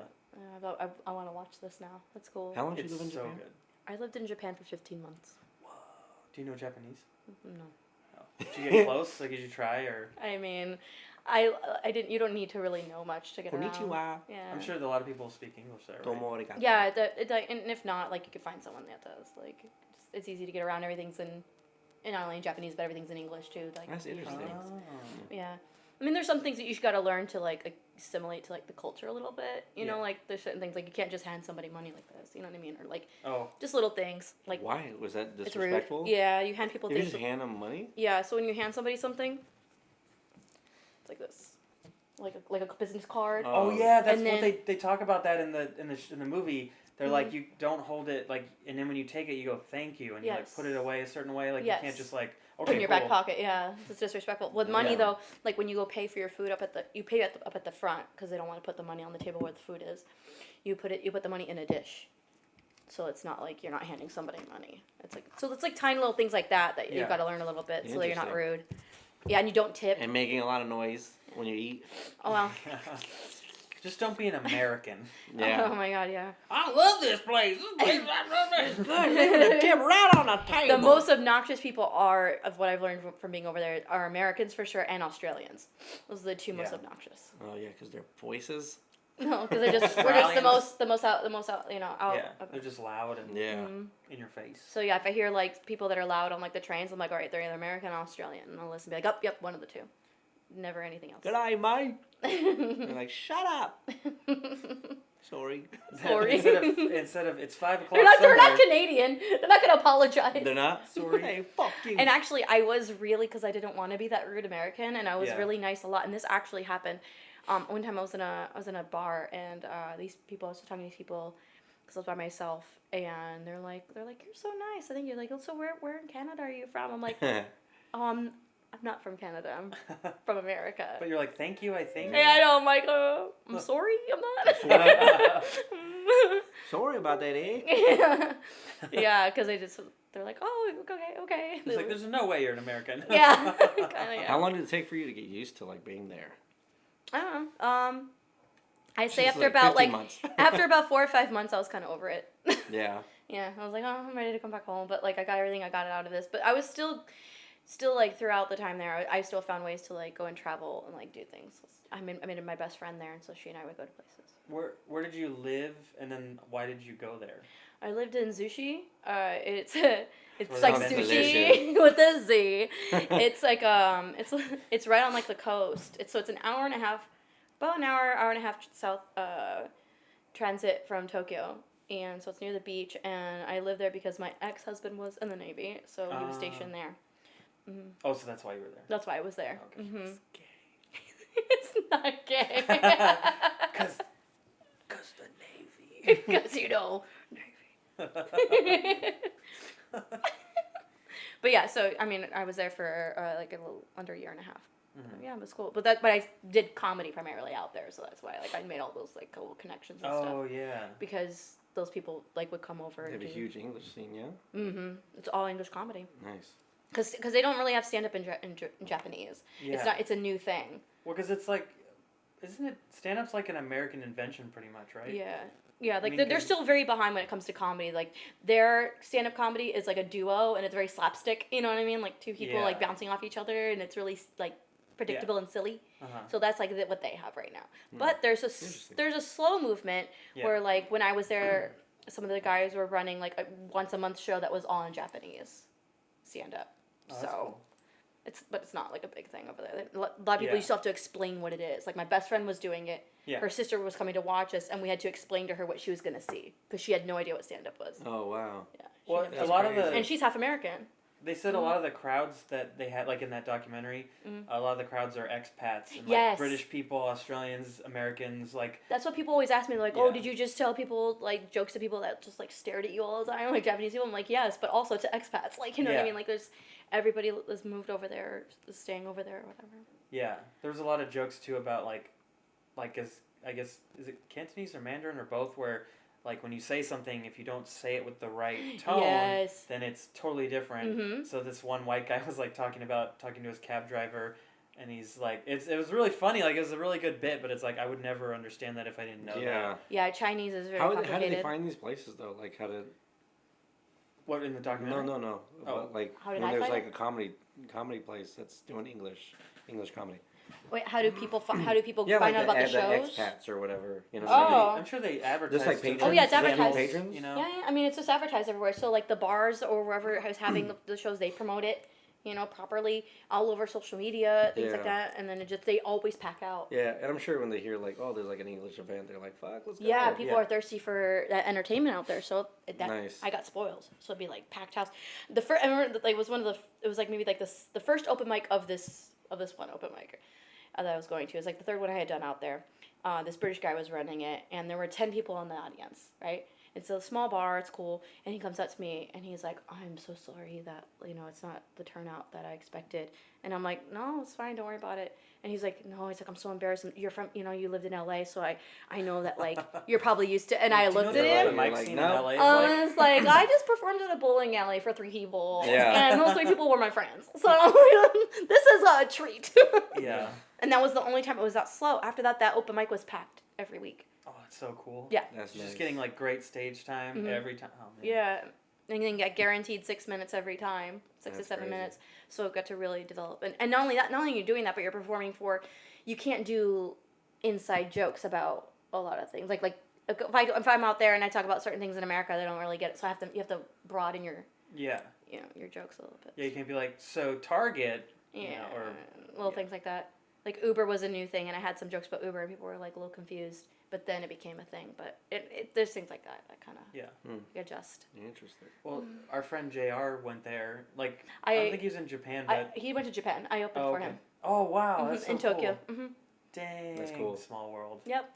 I want to watch this now. That's cool. How long did It's you live in so Japan? good. I lived in Japan for 15 months. Do you know Japanese? No. No. Did you get close? Like, did you try or? I mean, I didn't. You don't need to really know much to get around. Konnichiwa. Yeah. I'm sure that a lot of people speak English there. Right? Domo arigato. Yeah, and if not, like you could find someone that does. Like, it's easy to get around. Everything's in not only in Japanese, but everything's in English too. Like, That's usually interesting. things. Oh. Yeah. I mean, there's some things that you got to learn to like assimilate to like the culture a little bit. You know, Yeah. like there's certain things like you can't just hand somebody money like this. You know what I mean? Or like Oh. just little things like Why? Was that it's rude. disrespectful? Yeah, you hand people You things. just hand them money? Yeah, so when you hand somebody something, it's like this, like a business card. Oh yeah, that's And what then- they talk about that in the movie. They're like, you don't hold it like, and then when you take it, you go thank you, and you like Yes. put it away a certain way. Like Yes. you can't just like Okay, in your back pocket. Yeah, it's disrespectful. With money though, like when you go pay for your food you pay up at the front because they don't want to put the money on the table where the food is. You put the money in a dish, so it's not like you're not handing somebody money. It's like tiny little things like that you've got to learn a little bit so that you're not rude. Yeah, and you don't tip. And making a lot of noise when you eat. Oh well. Just don't be an American. Yeah. Oh my God, yeah. I love this place. This place is good. Tip right on the table. The most obnoxious people of what I've learned from being over there are Americans for sure and Australians. Those are the two most obnoxious. Oh yeah, because their voices. No, because we're just the most out, out. Yeah, they're just loud and in your face. So yeah, if I hear like people that are loud on like the trains, I'm like, all right, they're either American or Australian, and I'll listen and be like, yep, one of the two. Never anything else. Good day, mate. They're like, shut up. Sorry. Instead of it's 5 o'clock. They're not Canadian. They're not gonna apologize. They're not. Sorry. Hey, fuck you. And actually, I was really because I didn't want to be that rude American, and I was really nice a lot. And this actually happened. One time I was in a bar, and I was talking to these people because I was by myself, and they're like you're so nice. I think you're like, oh, so where in Canada are you from? I'm like, I'm not from Canada. I'm from America. But you're like, thank you, I think. Yeah, I know. I'm like, I'm sorry. I'm not. Sorry about that, eh? Yeah, because they're like, oh, okay. It's like, there's no way you're an American. Yeah, kind of. Yeah. How long did it take for you to get used to like being there? I don't know. I say Just after about 15 months. after about 4 or 5 months, I was kind of over it. Yeah. Yeah, I was like, oh, I'm ready to come back home. But like, I got everything I got out of this. But I was still like throughout the time there, I still found ways to like go and travel and like do things. I made my best friend there, and so she and I would go to places. Where did you live, and then why did you go there? I lived in Zushi. It's Well, like that's sushi with a Z. It's like it's right on like the coast. It's an hour and a half, about an hour and a half south transit from Tokyo, and so it's near the beach. And I lived there because my ex-husband was in the Navy, so he was stationed there. Mm-hmm. Oh, so that's why you were there. That's why I was there. Okay. Mm-hmm. It's gay. It's not gay. Cause the Navy. Because Navy. But yeah, so I mean, I was there for like a little under a year and a half. Mm-hmm. Yeah, it was cool. But I did comedy primarily out there, so that's why like I made all those like cool connections and stuff. Oh yeah. Because those people like would come over. They have a huge English scene, yeah. Mm-hmm. It's all English comedy. Nice. Because they don't really have stand up in Japanese. Yeah. It's a new thing. Well, because it's like, isn't it stand up's like an American invention, pretty much, right? Yeah. Yeah, like I mean, they're still very behind when it comes to comedy. Like their stand-up comedy is like a duo, and it's very slapstick. You know what I mean? Like two people like bouncing off each other, and it's really like predictable and silly. Uh-huh. So that's like what they have right now. But there's a slow movement where like when I was there, some of the guys were running like a once a month show that was all in Japanese stand-up. Oh, so. Cool. It's not like a big thing over there. A lot of people you still have to explain what it is. Like my best friend was doing it. Yeah. Her sister was coming to watch us, and we had to explain to her what she was gonna see because she had no idea what stand up was. Oh wow. Yeah. Well, a lot of the and she's half American. They said a lot of the crowds that they had, like in that documentary, a lot of the crowds are expats. And, like, British people, Australians, Americans, like. That's what people always ask me. They're like, oh, did you just tell people, like, jokes to people that just, like, stared at you all the time, like Japanese people? I'm like, yes, but also to expats. Like, you know what I mean? Like, there's, everybody has moved over there, is staying over there or whatever. Yeah. There was a lot of jokes, too, about, like I guess, is it Cantonese or Mandarin or both, where... Like, when you say something, if you don't say it with the right tone, then it's totally different. Mm-hmm. So this one white guy was, like, talking to his cab driver, and he's like, it was really funny. Like, it was a really good bit, but it's like, I would never understand that if I didn't know that. Yeah, Chinese is very complicated. How did they find these places, though? Like, how did... What, in the documentary? No. Oh. Like, when there's, like, a comedy place that's doing English comedy. Wait, how do people find out about the shows? The expats or whatever, you know. I'm sure they advertise. Just like patrons. Oh yeah, it's advertised. Patrons, you know. Yeah, I mean it's just advertised everywhere. So like the bars or wherever is having the shows, they promote it, you know, properly all over social media, things like that, and then they always pack out. Yeah, and I'm sure when they hear like, oh, there's like an English event, they're like, fuck, let's go. Yeah, people are thirsty for that entertainment out there, so nice. I got spoiled. So it'd be like packed house. I remember like it was like maybe like the first open mic of this one open mic. That I was going to. It was like the third one I had done out there. This British guy was running it, and there were 10 people in the audience, right? It's a small bar. It's cool. And he comes up to me and he's like, I'm so sorry that, it's not the turnout that I expected. And I'm like, no, it's fine. Don't worry about it. And he's like, no, he's like, I'm so embarrassed. You're from, you lived in LA. So I know that like, you're probably used to, and I looked at him. Mike like, scene no. in LA is And it's like, I just performed at a bowling alley for 3 people. Yeah. And those 3 people were my friends. So this is a treat. Yeah. And that was the only time it was that slow. After that open mic was packed every week. Oh, it's so cool. Yeah. That's Just nice. getting like great stage time every time. Oh, man. Yeah. And then get guaranteed 6 minutes every time, 6 to That's 7 crazy. minutes. So it got to really develop. And not only that, not only you're doing that, but you're performing you can't do inside jokes about a lot of things. Like if I'm out there and I talk about certain things in America, they don't really get it. So you have to broaden your Yeah. your jokes a little bit. Yeah, you can't be like, so Target. Yeah. Or little things like that. Like Uber was a new thing, and I had some jokes about Uber, and people were like a little confused. But then it became a thing. But there's things like that kind of adjust. Interesting. Well, our friend JR went there. Like, I don't think he was in Japan, but He went to Japan. I opened for him. Oh wow, that's so in Tokyo. cool. Mm-hmm. Dang, That's cool. Small world. Yep.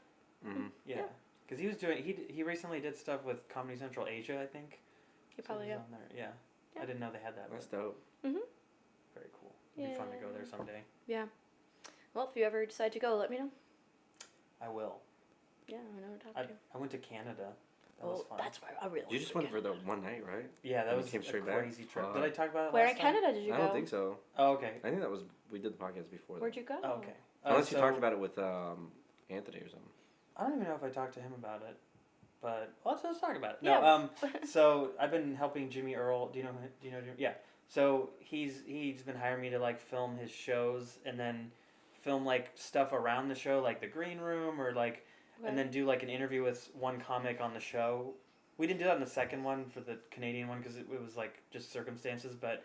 Mm-hmm. Yeah, because he was doing he recently did stuff with Comedy Central Asia, I think. You probably so have. on there. Yeah. Yeah. I didn't know they had that. That's but dope. Mm-hmm. very cool. It'd be fun to go there someday. Yeah. Well, if you ever decide to go, let me know. I will. Yeah, I know who to talk to. I went to Canada. That was fun. That's where I really. You just went for the one night, right? Yeah, that And was you came a straight back? crazy trip. Fuck. Did I talk about it Where last in time? Canada did you go? I don't think so. Oh, okay. I think we did the podcast before. Where'd you go? Oh, okay. Unless you so- talked about it with Anthony or something. I don't even know if I talked to him about it, but let's talk about it. Yeah. No, so I've been helping Jimmy Earl. Do you know Jimmy? Yeah. So he's been hiring me to like film his shows and then film like stuff around the show, like the green room or like, and then do like an interview with one comic on the show. We didn't do that in the second one for the Canadian one because it was like just circumstances, but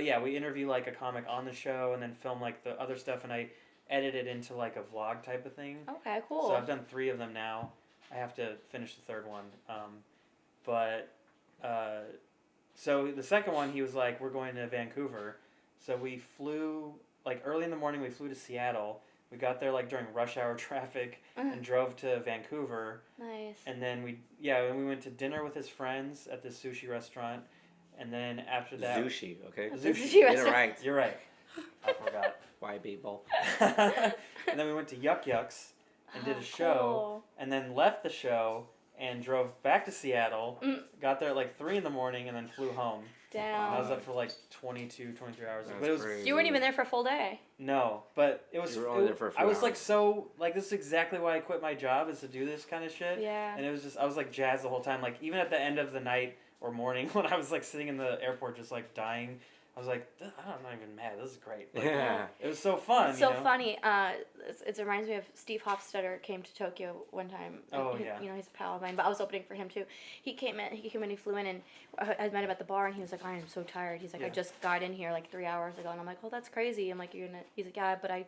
yeah, we interview like a comic on the show and then film like the other stuff, and I edit it into like a vlog type of thing. Okay, cool. So I've done 3 of them now. I have to finish the third one. So the second one, he was like, we're going to Vancouver. So we flew, like early in the morning, we flew to Seattle. We got there like during rush hour traffic and drove to Vancouver. Nice. And then we went to dinner with his friends at this sushi restaurant. And then after that... Sushi, okay? Sushi Get it restaurant. right. You're right. I forgot. Why people? And then we went to Yuck Yucks and did a show. Cool. And then left the show and drove back to Seattle. Got there at like 3 in the morning and then flew home. Damn. I was up for like 23 hours. That's But it was crazy. You weren't even there for a full day. no, but it was. You were only there for a few I was like hours. so like this is exactly why I quit my job is to do this kind of shit. Yeah. And it was just I was like jazzed the whole time. Like even at the end of the night or morning when I was like sitting in the airport just like dying, I was like I'm not even mad. This is great. Like, Yeah. It was so fun. It's so you know? funny. It reminds me of Steve Hofstetter came to Tokyo one time. Oh, He- yeah. You know, he's a pal of mine, but I was opening for him too. He came in, he flew in, and I met him at the bar, and he was like, I am so tired. He's like, I Yeah. just got in here like 3 hours ago, and I'm like, oh, that's crazy. I'm like, he's like, yeah, but I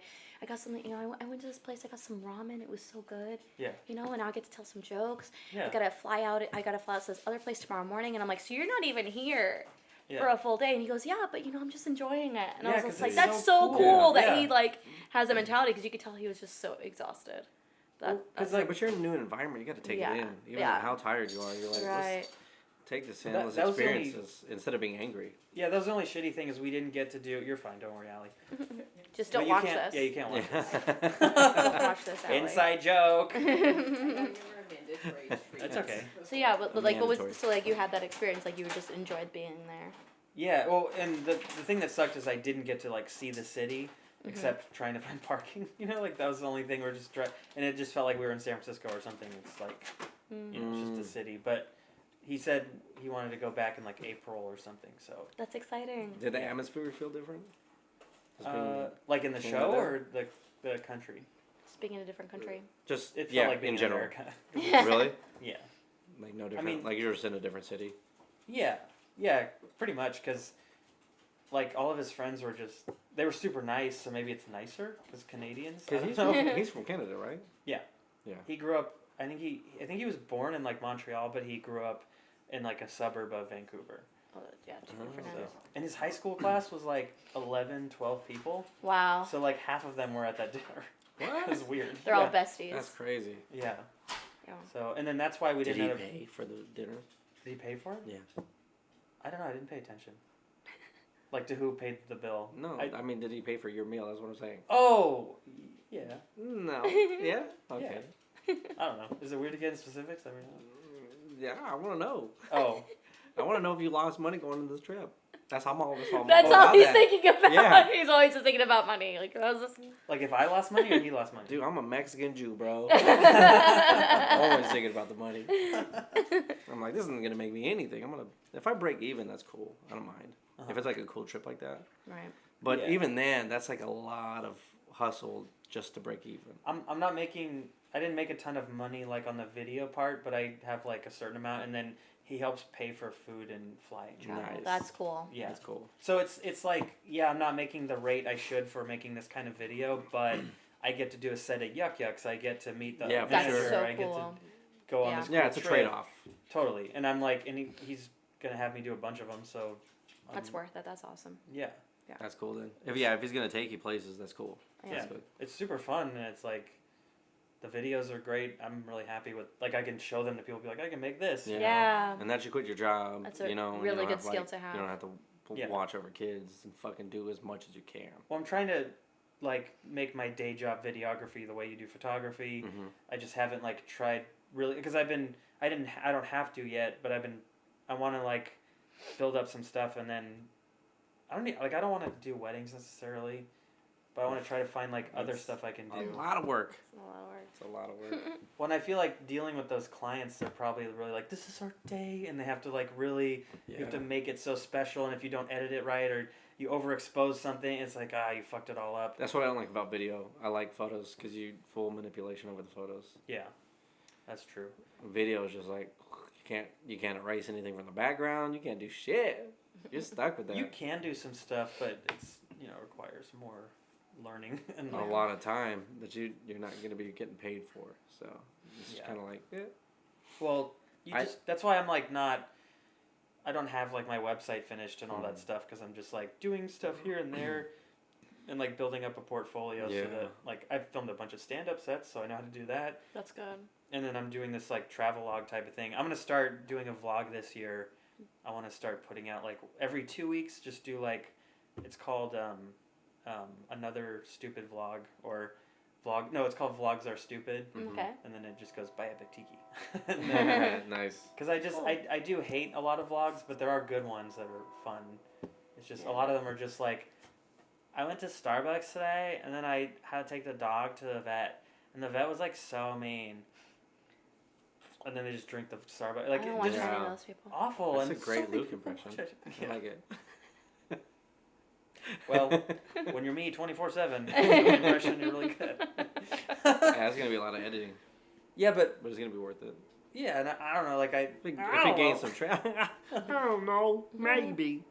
got something, you know, I went to this place, I got some ramen, it was so good. Yeah. You know, and now I get to tell some jokes. Yeah. I gotta fly out to this other place tomorrow morning, and I'm like, so you're not even here. Yeah. For a full day, and he goes, yeah, but you know, I'm just enjoying it, and I Yeah, was 'cause just like, it's that's so so cool. cool that Yeah. he like has a mentality, because you could tell he was just so exhausted. Well, It's like, but you're in a new environment. You got to take Yeah. it in, even Yeah. how tired you are. You're like, right. let's take this in, That- let's that was the only- experience this instead of being angry. Yeah, that was the only shitty thing is we didn't get to do. You're fine. Don't worry, Allie. Just But don't you watch can't- this. Yeah, you can't watch. Don't watch this. Allie. Inside joke. That's That's okay. So yeah, but like, what Mandatory. was so like you had that experience, like you just enjoyed being there. Yeah, well, and the thing that sucked is I didn't get to like see the city except trying to find parking. You know, like that was the only thing. We're just and it just felt like we were in San Francisco or something. It's like, you know, it's just a city. But he said he wanted to go back in like April or something. So, That's exciting. Did the atmosphere feel different? Just being- like in the being show there? or the country. Just being in a different country. just It felt yeah, like being in general. America. Really? Yeah. Like no different. mean- like you're just in a different city. Yeah, pretty much because. Like all of his friends were they were super nice, so maybe it's nicer because Canadians. I Because don't know. he's from Canada, right? He grew up. I think he was born in like Montreal, but he grew up in like a suburb of Vancouver. Oh, yeah, two different So, ends. and his high school class was like 11, 12 people. Wow. So like half of them were at that dinner. It was weird. They're all Yeah. besties. That's crazy. Yeah. Yeah. So, and then that's why we Did didn't he end up... pay for the dinner? Did he pay for it? Yeah. I don't know. I didn't pay attention. Like, to who paid the bill. No, I mean, did he pay for your meal? That's what I'm saying. Oh! Yeah. No. Yeah? Okay. I don't know. Is it weird to get into specifics? I mean, Yeah, I want to know. oh. I want to know if you lost money going on this trip. That's all I'm That's all he's thinking about. Yeah. He's always just thinking about money. Like, how's this? Like, if I lost money or he lost money? Dude, I'm a Mexican Jew, bro. Always thinking about the money. I'm like, this isn't going to make me anything. If I break even, that's cool. I don't mind. If it's like a cool trip like that. Right. But Yeah. even then, that's like a lot of hustle just to break even. I'm not making... I didn't make a ton of money, like, on the video part, but I have, like, a certain amount, and then he helps pay for food and flight. Nice. That's cool. Yeah. That's cool. So it's like, yeah, I'm not making the rate I should for making this kind of video, but I get to do a set at Yuck Yucks. I get to meet the Yeah, for vendor. sure. So I get to cool. go on Yeah. this Yeah, cool it's a trip. trade-off. Totally. And I'm like, and he's going to have me do a bunch of them, so... That's worth it. That's awesome. Yeah. That's cool then. If he's going to take you places, that's cool. Yeah. That's good. It's super fun, and it's like... The videos are great. I'm really happy with... Like, I can show them to people, be like, I can make this. Yeah. Yeah. And that you quit your job, That's a you know. really you don't good have, skill like, to have. You don't have to Yeah. watch over kids and fucking do as much as you can. Well, I'm trying to, like, make my day job videography the way you do photography. Mm-hmm. I just haven't, like, tried really... Because I don't have to yet, but I want to, like, build up some stuff, and then... I don't want to do weddings necessarily, but I want to try to find, like, other stuff I can do. A lot of work. It's a lot of work. It's a lot of work. When I feel like dealing with those clients, they're probably really like, this is our day, and they have to, like, really... Yeah. You have to make it so special, and if you don't edit it right, or you overexpose something, it's like, you fucked it all up. That's what I don't like about video. I like photos because you full manipulation over the photos. Yeah, that's true. Video is just like you can't erase anything from the background. You can't do shit. You're stuck with that. You can do some stuff, but it's, requires more learning. And A lot of time that you're not going to be getting paid for. So it's just Yeah. kind of like, eh. Well, that's why I'm like I don't have like my website finished and all that stuff, because I'm just like doing stuff here and there and like building up a portfolio so that like I've filmed a bunch of stand-up sets, so I know how to do that. That's good. And then I'm doing this like travelogue type of thing. I'm going to start doing a vlog this year. I want to start putting out like every 2 weeks, just do like, it's called Another Stupid Vlog, or vlog. No, it's called Vlogs Are Stupid. Okay. And then it just goes by Epic Tiki. Nice. Because I do hate a lot of vlogs, but there are good ones that are fun. It's just a lot of them are just like, I went to Starbucks today, and then I had to take the dog to the vet, and the vet was like so mean. And then they just drink the Starbucks. Like, I don't they're watch just any of those people. awful. That's and a great so many Luke people impression. watch it. I Yeah. like it. Well, when you're me 24/7, impression, you're really good. Yeah, that's gonna be a lot of editing, Yeah, but but it's gonna be worth it. yeah, and I don't know. Like If you gain some traction, I don't know, maybe.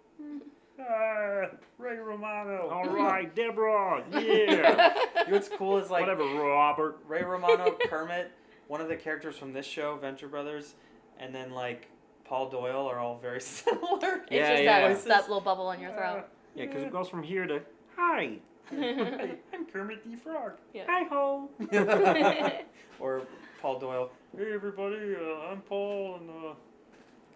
Ray Romano. All right, Deborah. Yeah. You know what's cool is like Whatever, Robert. Ray Romano, Kermit, one of the characters from this show, Venture Brothers, and then like Paul Doyle are all very similar. It's Yeah, just yeah. that little bubble in your throat. Yeah, because it goes from here to hi. Hey, I'm Kermit the Frog. Yeah. Hi ho. Or Paul Doyle. Hey everybody, I'm Paul, and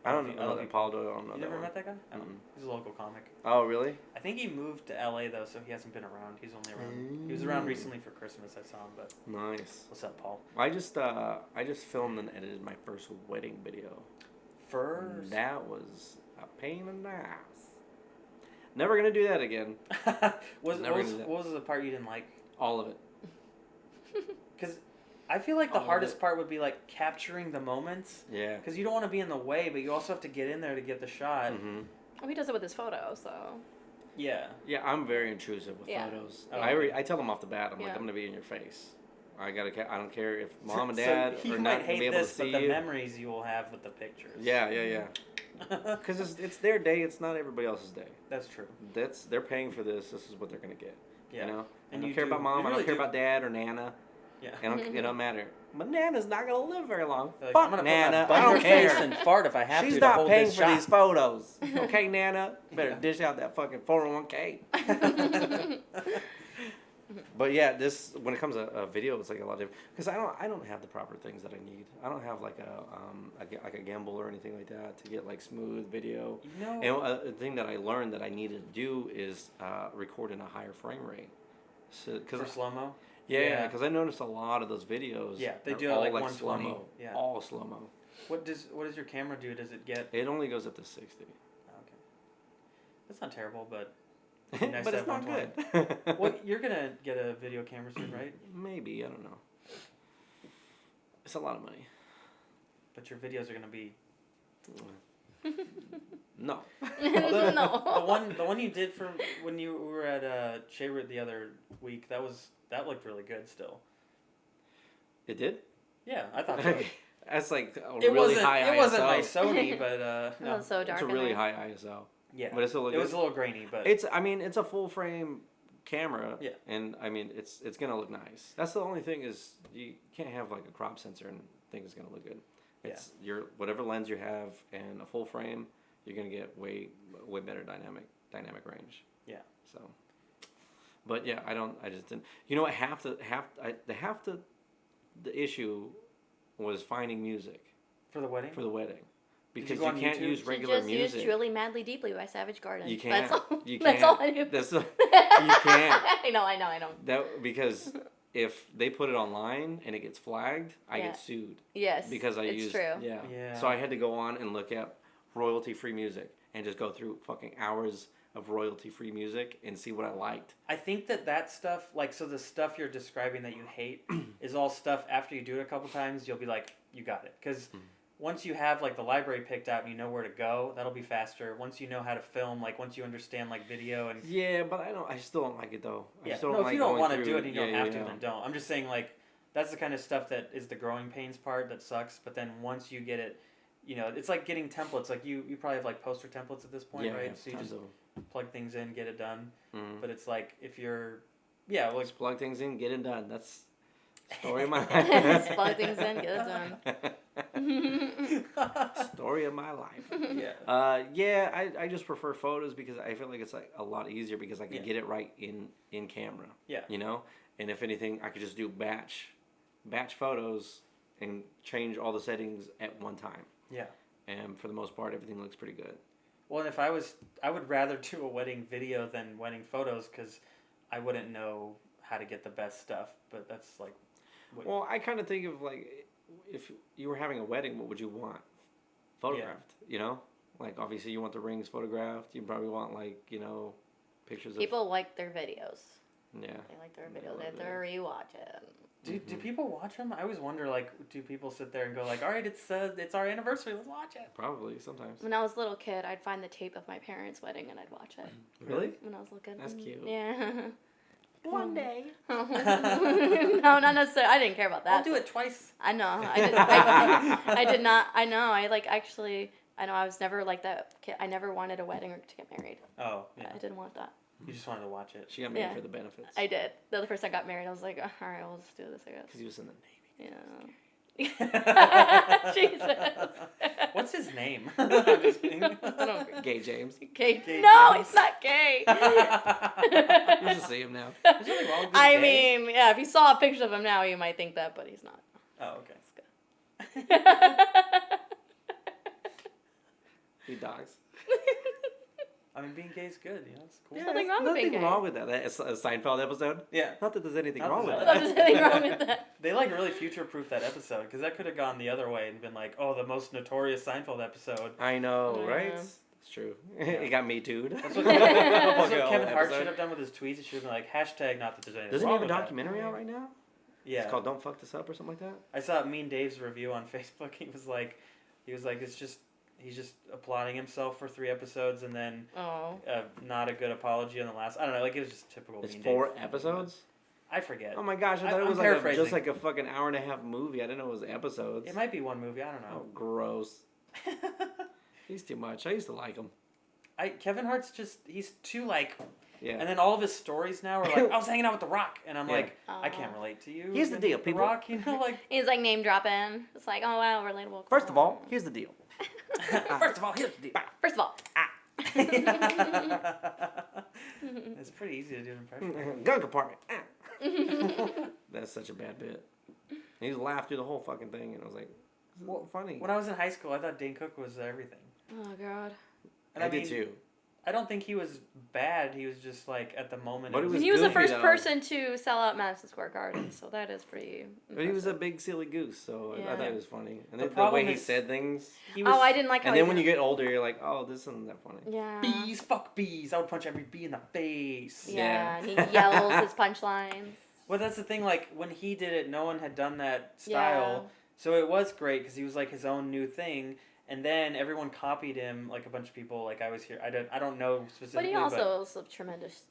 I don't I love know you. Paul Doyle. I don't know you that never one. met that guy? I don't Mm-mm. know. He's a local comic. Oh really? I think he moved to LA though, so he hasn't been around. He's only around. He was around recently for Christmas. I saw him, but Nice. what's up, Paul? I just filmed and edited my first wedding video. First. That was a pain in the ass. Never gonna do that again. what Never gonna do that. was the part you didn't like? All of it. Because I feel like the All of hardest it. part would be like capturing the moments. Yeah. Because you don't want to be in the way, but you also have to get in there to get the shot. Mm-hmm. Oh, he does it with his photo, so. Yeah. Yeah, I'm very intrusive with Yeah. photos. Oh, I tell them off the bat. I'm like, Yeah. I'm gonna be in your face. I don't care if mom and So dad you are might not gonna hate be able this, to see but the you. memories you will have with the pictures. Yeah. Because it's their day. It's not everybody else's day. That's true. They're paying for this. This is what they're gonna get. Yeah. You know. I And don't you care do- about mom. you I really don't care do. about dad or Nana. Yeah. It don't matter. But Nana's not gonna live very long. Like, Fuck I'm gonna Nana. put my I butt in don't your face care. and fart if I have She's to not hold paying this for shot. these photos. Okay, Nana. Better Yeah. dish out that fucking 401k. But yeah, this when it comes to video, it's like a lot different because I don't have the proper things that I need. I don't have like a gimbal or anything like that to get like smooth video. No. And a thing that I learned that I needed to do is record in a higher frame rate. So, For slow-mo? Yeah, because I noticed a lot of those videos. Yeah, they are do it all like 120. slow-mo. Yeah. All slow-mo. What does your camera do? Does it get... It only goes up to 60. Oh, okay. That's not terrible, but... Nice But to it's have not 120. good. Well, you're going to get a video camera soon, right? Maybe, I don't know. It's a lot of money. But your videos are going to be... No. No. The one you did for when you were at Shayward the other week, that looked really good still. It did? Yeah, I thought so. That's like a It really wasn't high ISO. it wasn't my Sony, but It no. was so dark. It's a in really there. high ISO. Yeah. But it's still it was a little grainy, but it's a full frame camera. Yeah. And I mean it's gonna look nice. That's the only thing is you can't have like a crop sensor and think it's gonna look good. It's your whatever lens you have and a full frame, you're gonna get way better dynamic range. Yeah. So, but yeah, I just didn't. You know what? The issue was finding music for the wedding. because go you on can't YouTube? use She regular just music. used Truly Madly Deeply by Savage Garden. You can't. That's all, You that's can't. all I do. You can't. I know. That because if they put it online and it gets flagged, I Yeah. get sued Yes. because I it's used true. Yeah. So I had to go on and look at royalty-free music and just go through fucking hours of royalty-free music and see what I liked. I think that stuff, like, so the stuff you're describing that you hate is all stuff after you do it a couple times, you'll be like, you got it. Because once you have, like, the library picked out and you know where to go, that'll be faster. Once you know how to film, like, once you understand, like, video and... Yeah, but I still don't like it, though. Yeah, I still no, don't if like you don't going want to through- do it and you don't have to, yeah. then don't. I'm just saying, like, that's the kind of stuff that is the growing pains part that sucks. But then once you get it, you know, it's like getting templates. Like, you probably have, like, poster templates at this point, Yeah, right? So you just plug things in, get it done. Mm-hmm. But it's like, if you're... Yeah, like... Just plug things in, get it done. That's story of my Just life. plug things in, get it done. Story of my life. Yeah. I just prefer photos because I feel like it's like a lot easier because I can get it right in camera. Yeah. You know? And if anything, I could just do batch photos and change all the settings at one time. Yeah. And for the most part, everything looks pretty good. Well, and if I would rather do a wedding video than wedding photos because I wouldn't know how to get the best stuff. But that's like... Well, I kind of think of like, if you were having a wedding, what would you want? Photographed, you know? Like, obviously you want the rings photographed. You probably want, like, you know, pictures People like their videos. Yeah. They like their videos. They have to rewatch it. Do people watch them? I always wonder, like, do people sit there and go, like, all right, it's our anniversary, let's watch it. Probably, sometimes. When I was a little kid, I'd find the tape of my parents' wedding and I'd watch it. Really? When I was looking. That's cute. Yeah. One day. No, not necessarily. I didn't care about that. I'll do it twice. I know. I did not. I know. I was never like that kid. I never wanted a wedding or to get married. Oh, yeah. I didn't want that. You just wanted to watch it. She got married Yeah. for the benefits. I did. The first I got married, I was like, all right, we'll just do this, I guess. Because he was in the Navy. Yeah. Jesus. What's his name? I'm just kidding. I don't Gay James. Gay. Gay No, James. he's not gay. You should see him now. There's nothing wrong with being I gay. mean, yeah, if you saw a picture of him now, you might think that, but he's not. Oh, okay. He dogs. I mean, being gay is good, you know, it's cool. There's nothing wrong with being Nothing gay. wrong with that. That's a Seinfeld episode. Yeah. Not that there's anything Not wrong that with there's that. There's nothing wrong with that. They, like, really future-proofed that episode, because that could have gone the other way and been like, oh, the most notorious Seinfeld episode. I know, Yeah. right? It's true. It got me too. That's what Kevin Hart should have done with his tweets. He should have been like, hashtag not that there's anything Doesn't he wrong have a with that. documentary out right now? Yeah. It's called Don't Fuck This Up or something like that? I saw Mean Dave's review on Facebook. He was like, he's just applauding himself for 3 episodes and then Oh. not a good apology on the last. I don't know, like it was just typical It's Mean 4 Dave. episodes? I forget. Oh my gosh, I thought it I'm was paraphrasing. just like a fucking hour and a half movie. I didn't know it was episodes. It might be one movie. I don't Oh, know. gross. He's too much. I used to like him. Kevin Hart's he's too like. Yeah. And then all of his stories now are like, I was hanging out with The Rock, and I'm Yeah. like, I can't relate to you. Here's the deal, The people. Rock, you know, like. He's like name dropping. It's like, oh wow, relatable. First of all, here's the deal. First of all, here's the deal. First of all, It's pretty easy to do an impression. Gun compartment. That's such a bad bit. And he just laughed through the whole fucking thing, and I was like, this is funny. When I was in high school, I thought Dane Cook was everything. Oh God. And I did too. I don't think he was bad. He was just like at the moment. But He was the goofy, first though. person to sell out Madison Square Garden, so that is pretty. But he was a big silly goose, so I thought it was funny. And The the way problem he is- said things. I didn't like how. And then when you get older, you're like, oh, this isn't that funny. Yeah. Bees, fuck bees. I would punch every bee in the face. Yeah, and he yells his punchlines. Well, that's the thing. Like when he did it, no one had done that style, so it was great because he was like his own new thing. And then everyone copied him, like a bunch of people. Like I was here. I don't know specifically. But he also was a tremendous.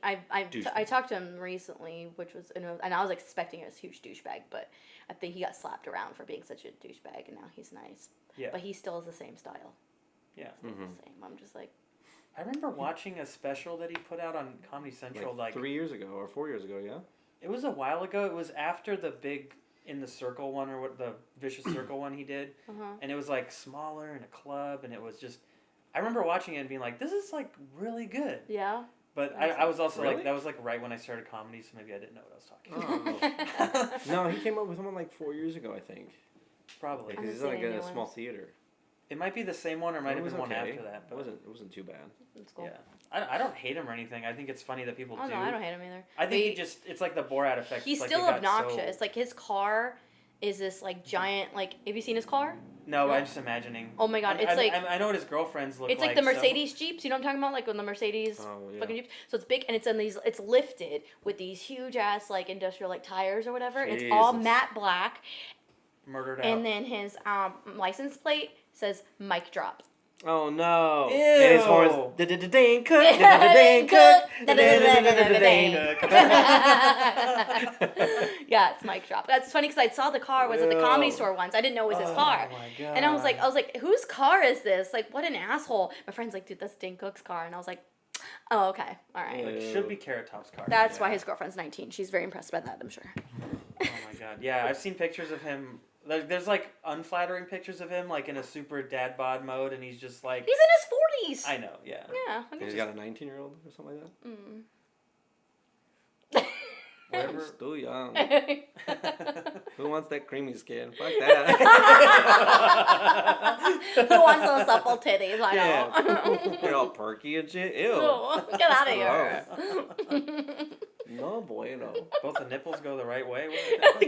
I talked to him recently, which was and I was expecting a huge douchebag, but I think he got slapped around for being such a douchebag, and now he's nice. Yeah. But he still has the same style. Yeah. Mm-hmm. The same. I'm just like. I remember watching a special that he put out on Comedy Central, like 3 years ago or 4 years ago, yeah. it was a while ago. It was after the big In the Circle one, or what the Vicious Circle one he did, and it was like smaller in a club, and it was just. I remember watching it and being like, "This is like really good." Yeah. But I was also Really? like, that was like right when I started comedy, so maybe I didn't know what I was talking about. Oh. No, he came up with one like 4 years ago, I think. Probably. Because I he's haven't like seen a any small ones. theater. It might be the same one, or it might have was been one okay. after that. But It wasn't too bad. That's cool. yeah, I don't hate him or anything. I think it's funny that people Oh do. no, I don't hate him either. I think it's like the Borat effect. He's like still it got obnoxious. Like his car is this like giant. Like, have you seen his car? No, I'm just imagining. Oh my God, it's like I know what his girlfriends look like. it's like the Mercedes Jeeps. You know what I'm talking about? Like when the Mercedes fucking Jeeps. So it's big and it's in these. It's lifted with these huge ass like industrial like tires or whatever. And it's all Jesus. matte black. Murdered out. And then his license plate says mic drop. Oh no! Ew. And his horns. Dane Cook. Dane Cook. Dane Cook. Yeah, it's mic drop. That's funny because I saw the car was at the Comedy Store once. I didn't know it was his car. Oh my God. And I was like, whose car is this? Like, what an asshole. My friend's like, dude, that's Dane Cook's car. And I was like, oh, okay. All right. Like, should be Carrot Top's car. That's why his girlfriend's 19. She's very impressed by that, I'm sure. Oh my God. Yeah, I've seen pictures of him. There's like unflattering pictures of him, like in a super dad bod mode, and he's just like. He's in his 40s. I know. Yeah. Yeah. And he's got a 19-year-old or something like that. Whatever. He's still young. Who wants that creamy skin? Fuck that. Who wants those supple titties? I know. They're all perky and shit. Ew. Ew, get out of here. No bueno. Both the nipples go the right way.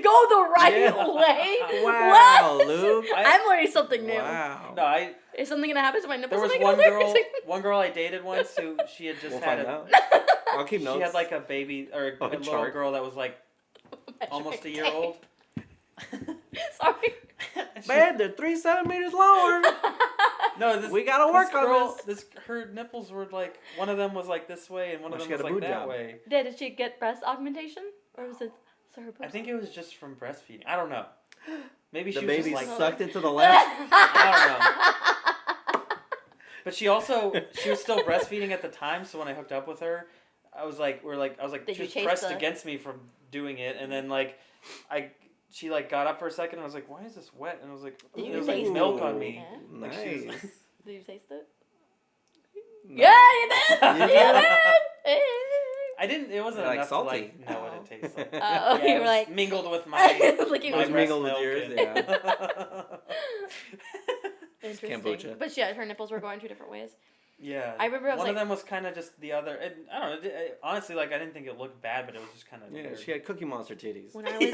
Go the right way. Wow, What? Luke. I'm learning something new. Wow. No, Is something gonna happen to my nipples? There was when I get older? one girl I dated once who she had just We'll had find out. a. I'll keep notes. She had like a baby or a little chart. girl that was like almost a year old. Sorry. Man, they're 3 centimeters lower. No, We gotta work on this. Her nipples were like one of them was like this way and one of Well, them she was got a like boob that job. way. Did she get breast augmentation? Or was it I think it was just from breastfeeding. I don't know. Maybe The she was baby just like sucked it to the left. I don't know. But she was still breastfeeding at the time. So when I hooked up with her, I was like, Did she you was chase pressed the- against me from doing it, and then like, she like got up for a second, and I was like, why is this wet? And I was like, Did you there was like taste milk it? on me. Yeah. Like, she was- Nice. Did you taste it? No. Yeah, you did. You You did. I didn't. It wasn't Like enough salty. to like know what it tastes like. Oh, Yeah, you it were was like mingled with my. like it my was It was mingled with breast yours, milk interesting. kombucha. But yeah, her nipples were going 2 different ways. Yeah. I remember I was one like, of them was kind of just the other. I don't know. Honestly, like I didn't think it looked bad, but it was just kind of. Yeah, weird. she had Cookie Monster titties. when I was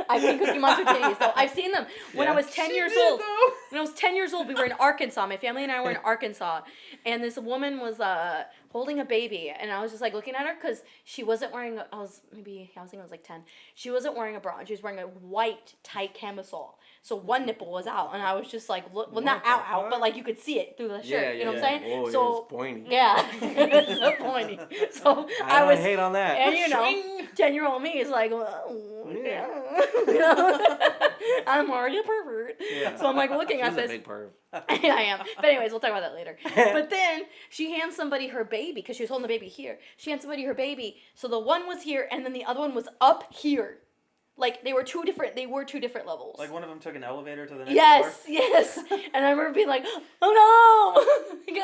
I've seen Cookie Monster titties, though. I've seen them when I Yeah. was 10 years did, old. though. When I was 10 years old, we were in Arkansas. My family and I were in Arkansas. And this woman was holding a baby. And I was just like looking at her because she wasn't wearing, I think I was like 10. She wasn't wearing a bra. She was wearing a white, tight camisole. So one nipple was out. And I was just like, look, well, not What the out, but fuck? like you could see it through the shirt. You know what I'm saying? Oh, so, it's pointy. yeah. It's so pointy. So I was. hate on that. And 10-year-old me is like, well, Yeah. you know? I'm already a pervert. Yeah. So I'm like looking at She's a this. big perv. Yeah, I am. But anyways, we'll talk about that later. But then she hands somebody her baby because she was holding the baby here. She hands somebody her baby. So the one was here and then the other one was up here. Like they were two different levels. Like one of them took an elevator to the next yes, floor? yes. And I remember being like, oh no.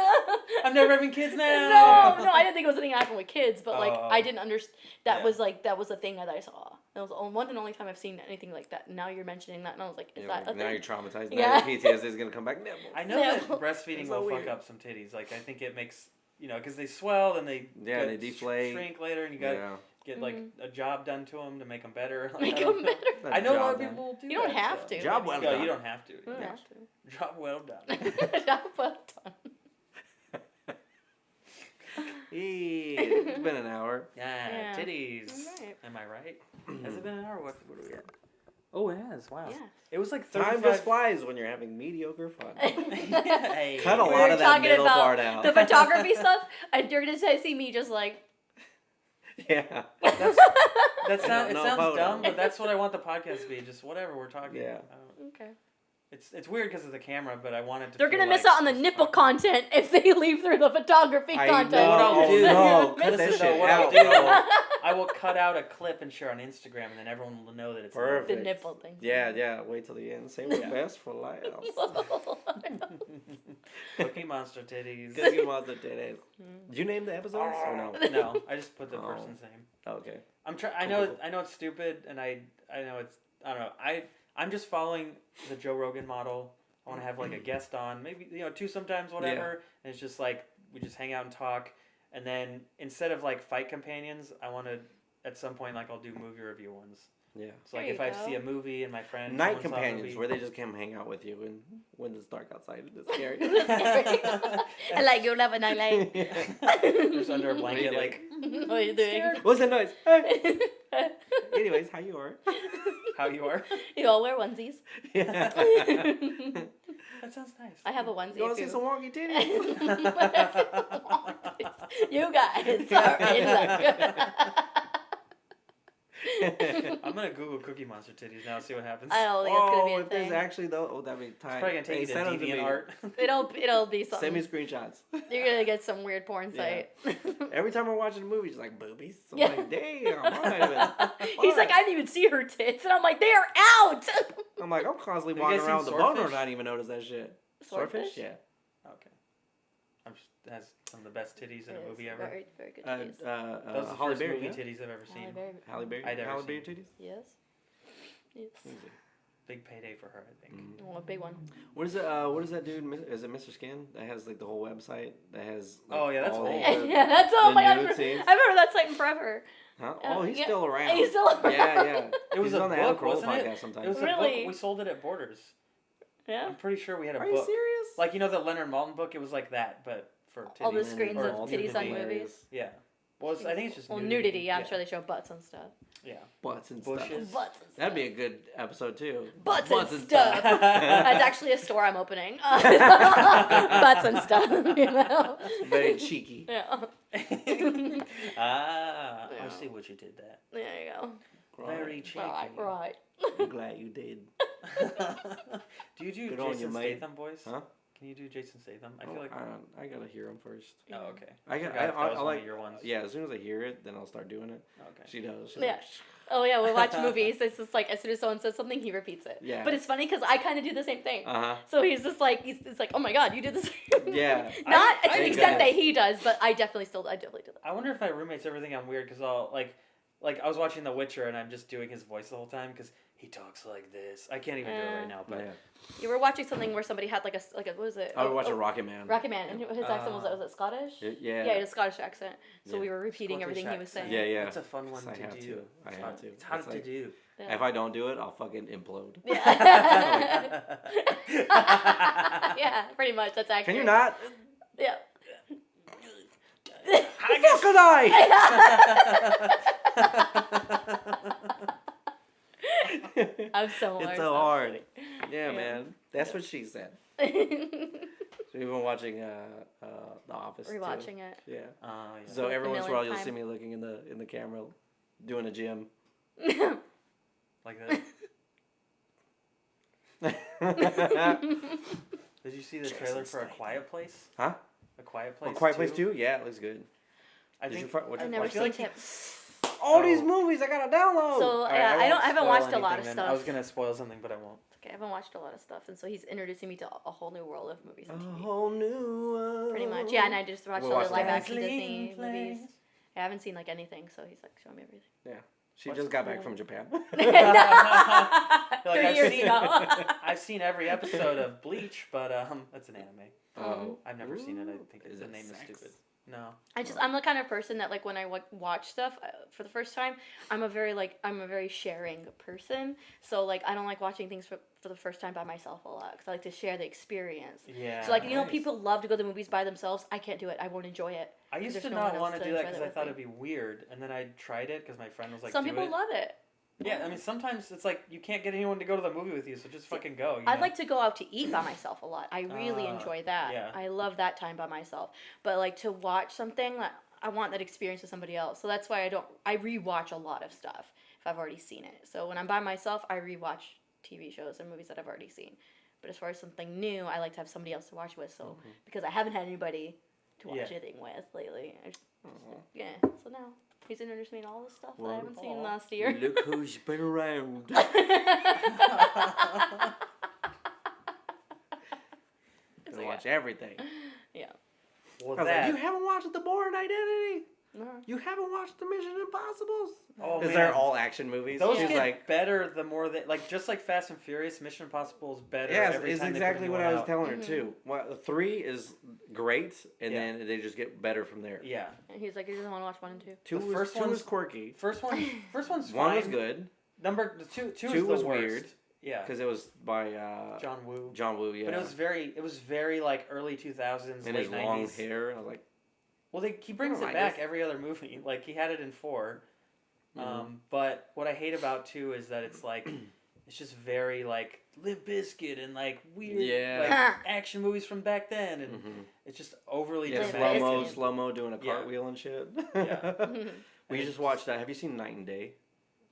I'm never having kids now. No, I didn't think it was anything that happened with kids, but like Oh. I didn't understand. That Yeah. was a thing that I saw. It was the one and only time I've seen anything like that. Now you're mentioning that, and I was like, is Yeah, that a now thing? you're traumatized. Yeah. Now your PTSD is gonna come back. Nibble. I know Yeah. that breastfeeding It's so will weird. fuck up some titties. Like I think it makes because they swell, then they Yeah, they deflate. shrink later, and you got to Yeah. get like a job done to them to make them better. Like, Make I don't them know. better. I know a lot Job of done. people do. You don't that, have so. to. Job well No, done. you don't have to. You don't Yeah. have to. Job well done. Job well done. It's been an hour. Yeah, Yeah. titties. Alright. Am I right? Has it been an hour? What are we at? Oh, it has. Wow. Yeah. It was like 35. Time just flies when you're having mediocre fun. Hey. Cut a We lot were of that talking middle about part out. the photography stuff, and you're gonna see me just like. Yeah. That's I not. don't It know sounds photos. dumb, but that's what I want the podcast to be. Just whatever we're talking. Yeah. Okay. It's weird because of the camera, but I want it to. They're feel gonna miss like out on the just nipple talking. content if they leave through the photography I content. know. What I'll do- No, You're cut that missing So shit what out. I'll do, bro. I will cut out a clip and share on Instagram, and then everyone will know that it's Perfect. the nipple thing. Yeah. Wait till the end. Save the Yeah. best for last. Cookie Monster titties. Cookie Monster titties. Did you name the episodes or no? No, I just put the Oh. person's name. Okay. I'm trying. Cool. I know it's stupid, and I know it's. I don't know. I'm just following the Joe Rogan model. I want to have like a guest on, maybe two sometimes, whatever. And it's just like we just hang out and talk, and then instead of like fight companions, I want to at some point like I'll do movie review ones. Yeah. So like There if you I go. see a movie and my friend Night someone saw a companions, movie- where they just come hang out with you and when it's dark outside. It's scary. I like your love and I like. just under a blanket, doing? like What are you doing? What's that noise? Hey. Anyways, how you are? how you are. You all wear onesies. Yeah. That sounds nice. I have a onesie. You want to if see some wonky titties? You guys are in luck. I'm gonna Google Cookie Monster titties now. See what happens. I don't think it's gonna be Oh, a if there's thing. actually though, oh, that'd be tight. It's probably gonna take Hey, you to send them to me. DeviantArt. It'll be something. Send me screenshots. You're gonna get some weird porn Yeah. site. Every time I'm watching a movie, she's like boobies. I'm Yeah. like, damn. Why? He's like, I didn't even see her tits, and I'm like, they are out. I'm like, I'm constantly Have you walking guys around with seen the boner Swordfish? and not even notice that shit. Swordfish? Yeah. Okay. It has some of the best titties in a It is movie ever. Very, very good titties. That was the Halle first Berry, movie yeah? titties I've ever seen. Halle Berry. Halle Berry. I'd ever Halle seen. Berry titties. Yes. Yes. Big payday for her, I think. Oh, a big one. What is it? What is that dude? Is it Mr. Skin that has like the whole website that has? Like, Oh, yeah, that's all old. the- Yeah, that's oh the my god. nude scenes? I remember that site in forever. Huh? Oh, he's Yeah. still around. He's still around. Yeah. It was He's a on the Adam book, Carolla wasn't it? podcast sometimes. It was a Really? book. We sold it at Borders. Yeah. I'm pretty sure we had a Are book. you serious? Like, the Leonard Maltin book? It was like that, but for titties. All the screens Or of titties on nudity. movies. Yeah. Well, I think it's just Well, nudity. nudity. Yeah, I'm sure they show butts and stuff. Yeah. Butts and Bushes. stuff. Butts and stuff. That'd be a good episode too. Butts Butts and and stuff. stuff. That's actually a store I'm opening. Butts and stuff. You know? Very cheeky. Yeah. I Yeah. see what you did there. There you go. Very cheeky. Right. I'm glad you did. Do you do Good on you, Jason mate. Statham voice? Huh? Can you do Jason Statham? I feel Oh, like. I gotta hear him first. Oh, okay. I got. forgot if that was I one like of your ones. Yeah, as soon as I hear it, then I'll start doing it. Okay. She does. She's Yeah. like, Oh yeah, we watch movies. It's just like as soon as someone says something, he repeats it. Yeah. But it's funny because I kind of do the same thing. uh-huh. So he's just like it's like, oh my god, you did this. Yeah. Not to I the think extent that- that he does, but I definitely do that. I wonder if my roommates ever think I'm weird because I'll like I was watching The Witcher and I'm just doing his voice the whole time because he talks like this. I can't even do it right now, but Yeah. You were watching something where somebody had like a what was it? I would watch a Rocket Man. Rocket Man, and his accent was it Scottish? Yeah. Yeah, he had a Scottish accent. So Yeah. we were repeating Scottish everything he was accent. saying. Yeah. That's a fun one I to have do. to. I have to. It's hard It's to like- do. Yeah. If I don't do it, I'll fucking implode. Yeah. Yeah, pretty much. That's accurate. Can you not? Yeah. Fuck could I? I'm so It's hard. so hard. Yeah, man. That's what she said. So we've been watching The Office. too. Rewatching it. Yeah. Yeah. So Like every the once in a while you'll millionth see time. me looking in the camera, doing a gym. Like that. Did you see the trailer for A Quiet Place? Huh? A Quiet Place. Quiet Place 2? Yeah, it looks good. I Did think you fi- what'd I've you never I feel seen like it. all these movies I gotta download. So All right, yeah, I won't haven't spoil watched a lot of anything then. stuff. I was gonna spoil something, but I won't. Okay, I haven't watched a lot of stuff, and so he's introducing me to a whole new world of movies and A TV. whole new world. Pretty much, yeah. And I just watched We all watched the live that. action Disney Gasoline movies. planes. I haven't seen like anything, so he's like showing me everything. Yeah. She What's just got back cool? from Japan. 3 I've years seen- ago. I've seen every episode of Bleach, but that's an anime. Oh. I've never seen it. I think Is the it name sex? is stupid. No. I'm the kind of person that like when I watch stuff for the first time, I'm a very sharing person. So like I don't like watching things for the first time by myself a lot because I like to share the experience. Yeah. So like you know Nice. people love to go to the movies by themselves. I can't do it. I won't enjoy it. I used there's to no not one want else to to do that enjoy because that I with thought me. it'd be weird, and then I tried it because my friend was like, Some "Do people it." love it. Yeah, I mean sometimes it's like you can't get anyone to go to the movie with you, so just fucking go. I'd like to go out to eat by myself a lot. I really Ah, enjoy that. yeah. I love that time by myself. But like to watch something, like, I want that experience with somebody else. So that's why I rewatch a lot of stuff if I've already seen it. So when I'm by myself, I rewatch TV shows and movies that I've already seen. But as far as something new, I like to have somebody else to watch with. So because I haven't had anybody to watch Yeah. anything with lately. Oh. Yeah. So now he's introduced me to all this stuff that I haven't seen last year. Look who's been around. Gonna watch everything. Yeah. Well, I was that. like, you haven't watched The Bourne Identity? No. You haven't watched the Mission Impossibles? Oh, Because man. they're all action movies. Those She's get like, better the more that like just like Fast and Furious, Mission Impossible is better. yeah, every it's time they exactly put a what new I one was out. telling her too. Well, 3 is great, and Yeah. then they just get better from there. Yeah, And he's like, he doesn't want to watch 1 and 2. 2 The was, first 2 one's- was quirky. first one's 1 fine. was good Number two Two is the was worst. weird. Yeah, because it was by John Woo. John Woo. Yeah, But it was very like early 2000s, and late his long 90s. hair. I was like, Well, he brings I don't it mind back this. every other movie. Like he had it in 4. But what I hate about 2 is that it's like it's just very like Limp Bizkit and like weird Yeah. like action movies from back then, and it's just overly yeah, Limp dramatic. Bizkit. slow mo doing a Yeah. cartwheel and shit. Yeah. We just watched that. Have you seen Night and Day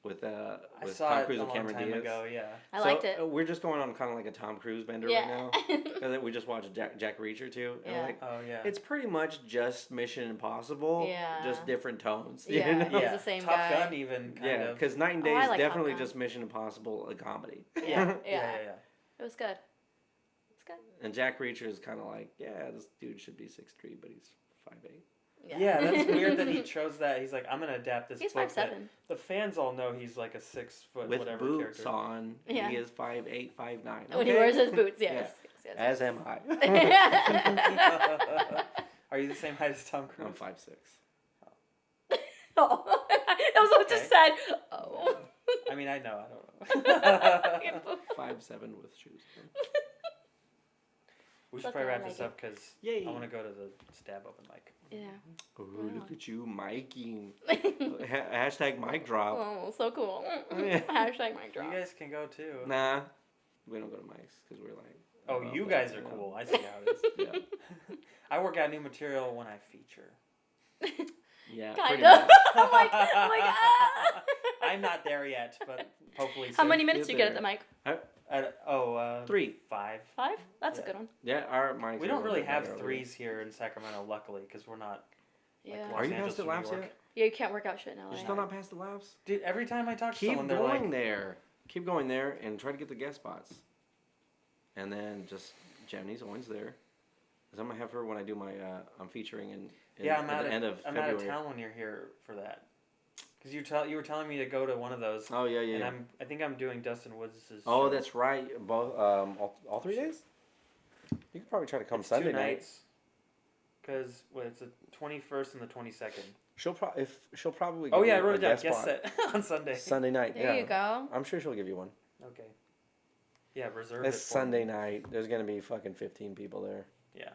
with I with saw Tom it Cruise a and long Cameron time Diaz? ago. Yeah. I liked it. We're just going on kind of like a Tom Cruise bender right now. Because we just watched Jack Reacher too. And Yeah. like, Oh yeah. it's pretty much just Mission Impossible. Yeah. Just different tones. Yeah. You know? He's the same Top guy. Gun even kind Yeah, of. because Night and Oh, Day I is like Top definitely Gun. just Mission Impossible, a comedy. Yeah. Yeah. Yeah. It was good. It's good. And Jack Reacher is kind of like, yeah, this dude should be 6'3", but he's 5'8". Yeah, that's weird that he chose that. He's like, I'm gonna adapt this He's book. 5'7". that The fans all know he's like a 6 foot With whatever boots character. on, Yeah. he is 5'8", 5'9". When he wears his boots, yes. Yeah. Yes, As am I. yes. Are you the same height as Tom Cruise? I'm 5'6". Oh, that was what I just said. Oh. I mean, I know. I don't know. 5'7" with shoes. We should Okay, probably I wrap like this it. up because Yay. I want to go to the stab open mic. Yeah. Oh, look at you, miking. Hashtag mic drop. Oh, so cool. Yeah. Hashtag mic drop. You guys can go too. Nah, we don't go to mics because we're like. Oh, well, you but, guys are know. cool. I see how it is. Yeah. I work out new material when I feature. Yeah. Kind pretty of. much. I'm like, ah. I'm not there yet, but hopefully soon. How many minutes Get do you get at there. the mic? 3. 5. 5? That's Yeah. a good one. Yeah, our mics. We are don't a little really bit have better over threes here in Sacramento, luckily, because we're not. Yeah. Like, there. Are you Los past the Angeles, laps New York. yet? Yeah, you can't work out shit in LA. You're still not past the laps? Dude, every time I talk to Keep someone, they're going like, there. Keep going there and try to get the guest spots. And then just Jenny's always there. Because I'm going to have her when I do my, I'm featuring in "Yeah, I'm at out the of end of I'm February. out of town when you're here for that." Because you were telling me to go to one of those, Oh, yeah, yeah. and yeah. I think I'm doing Dustin Woods'. Oh, show. that's right. Both, all 3 days? You could probably try to come It's Sunday 2 night. nights. Because it's the 21st and the 22nd. She'll probably. Oh give yeah, I you wrote a it down. guest Guest spot. set on Sunday. Sunday night. There yeah. you go. I'm sure she'll give you one. Okay. Yeah, reserve It's it. for Sunday me. night. There's gonna be fucking 15 people there. Yeah.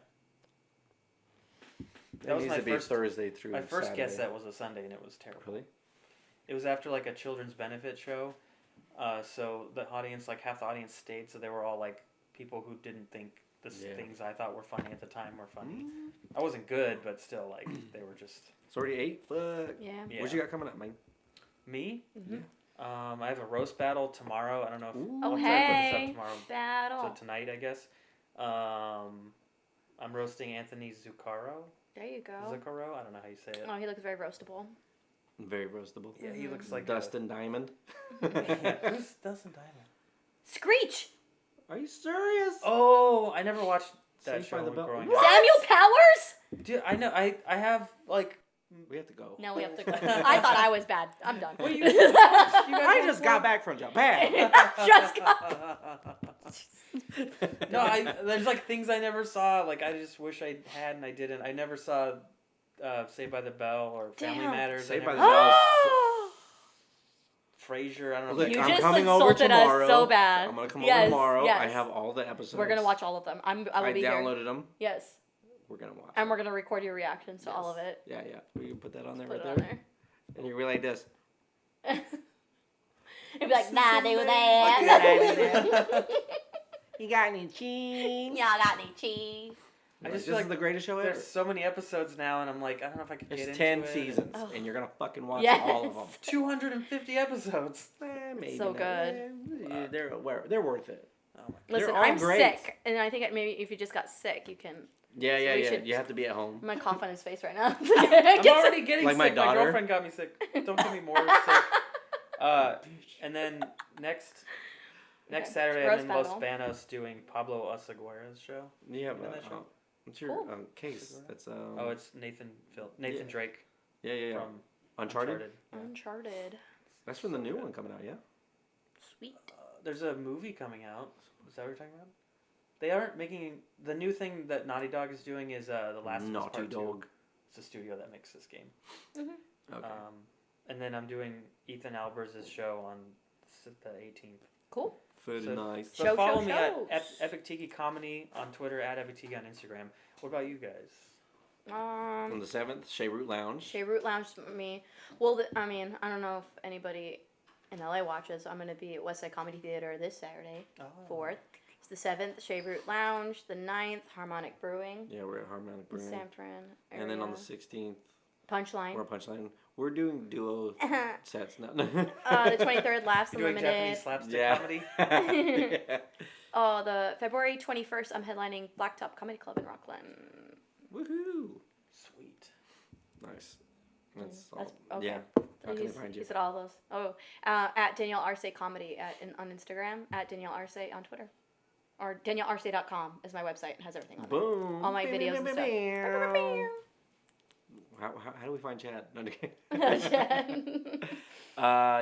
It That was needs my to be first. Thursday through My first Saturday. guest set was a Sunday, and it was terrible. Really? It was after like a children's benefit show, so the audience, like half the audience stayed, so they were all like people who didn't think the Yeah. things I thought were funny at the time were funny. I wasn't good, but still, like they were just It's already 8. Fuck. Yeah. yeah. What you got coming up, man? Me? Mhm. I have a roast battle tomorrow. I don't know if Ooh. Oh, I'll try to put this hey. up tomorrow. Battle. So tonight, I guess. I'm roasting Anthony Zuccaro. There you go. Zuccaro? I don't know how you say it. Oh, he looks very roastable. Very roastable. Yeah, he looks like Dustin Diamond. Who's Dustin Diamond? Screech. Are you serious? Oh, I never watched that Saved by show the Bell. growing What? up. Samuel Powers. Dude, I know. I have like. We have to go. No, we have to go. I thought I was bad. I'm done. What are you? I just got back from Japan. Just got. No, there's like things I never saw. Like I just wish I had and I didn't. I never saw Saved by the Bell or Family Damn. Matters. Saved I by never the Bell. Frasier. I don't know. Look, if You I'm just coming over insulted tomorrow. us so bad. I'm gonna come Yes, over tomorrow. yes. I have all the episodes. We're gonna watch all of them. I will be here. downloaded them. Yes, We're gonna watch. and we're gonna record your reactions to all of it. Yeah, yeah. We can put that on there Put right it there. on there. And you relay this. It'd be like, nah, do that. You got any cheese? Yeah, I got any cheese. I just This feel is like the greatest show ever. There's so many episodes now, and I'm like, I don't know if I could get There's into 10 it. seasons, Oh. and you're gonna fucking watch Yes. all of them. 250 episodes. Maybe So not. good. Yeah, they're worth it. Oh my They're Listen, all I'm great. sick, and I think maybe if you just got sick, you can. Yeah, So yeah, we yeah. should- You have to be at home. I'm gonna cough on his face right now. I'm already getting Like my sick. My daughter. girlfriend got me sick. Don't get me more sick. And then next Okay. Saturday, Roast I'm in Los battle. Banos doing Pablo Osaguera's show. You have You know that show? what's your Cool. case? That's Oh, it's Nathan Yeah. Drake yeah. from Uncharted. Yeah. Uncharted. That's from the new one coming out. Yeah. Sweet. There's a movie coming out. Is that what you're talking about? They aren't making the new thing that Naughty Dog is doing is the Last of Us Naughty Part 2. Dog. It's a studio that makes this game. Okay. And then I'm doing Ethan Albert's show on the 18th. Cool. Food so- nice. So Show, follow show, me shows. at Epic Tiki Comedy on Twitter, at Epic Tiki on Instagram. What about you guys? On the 7th, Shea Root Lounge. Shea Root Lounge for me. Well, I mean, I don't know if anybody in LA watches. I'm gonna be at Westside Comedy Theater this Saturday, 4th. It's the 7th, Shea Root Lounge. The 9th, Harmonic Brewing. Yeah, we're at Harmonic In Brewing. San Fran. And then on the area. 16th, Punchline. we're at Punchline. We're doing duo sets now. The 23rd, Laughs You're doing Unlimited. Japanese slapstick Yeah. comedy? Yeah. Oh, the February 21st, I'm headlining Blacktop Comedy Club in Rockland. Woohoo! Sweet. Nice. That's all. That's okay. Yeah. How can they find you? He said all those. Oh, at Danielle Arce Comedy on Instagram, at Danielle Arce on Twitter. Or DanielleArce.com is my website. It has everything on there. Boom. All my videos and stuff. How do we find Chad? No, I'm just kidding. Chad.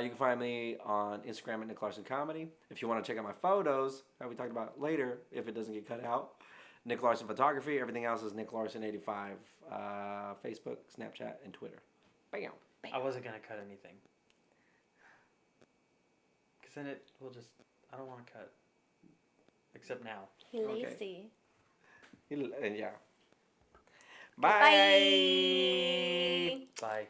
You can find me on Instagram at Nick Larson Comedy. If you want to check out my photos, that we talked about later, if it doesn't get cut out, Nick Larson Photography. Everything else is Nick Larson 85. Facebook, Snapchat, and Twitter. Bam. I wasn't going to cut anything. Because then it will just... I don't want to cut. Except now. He lazy. And yeah. Bye. Bye.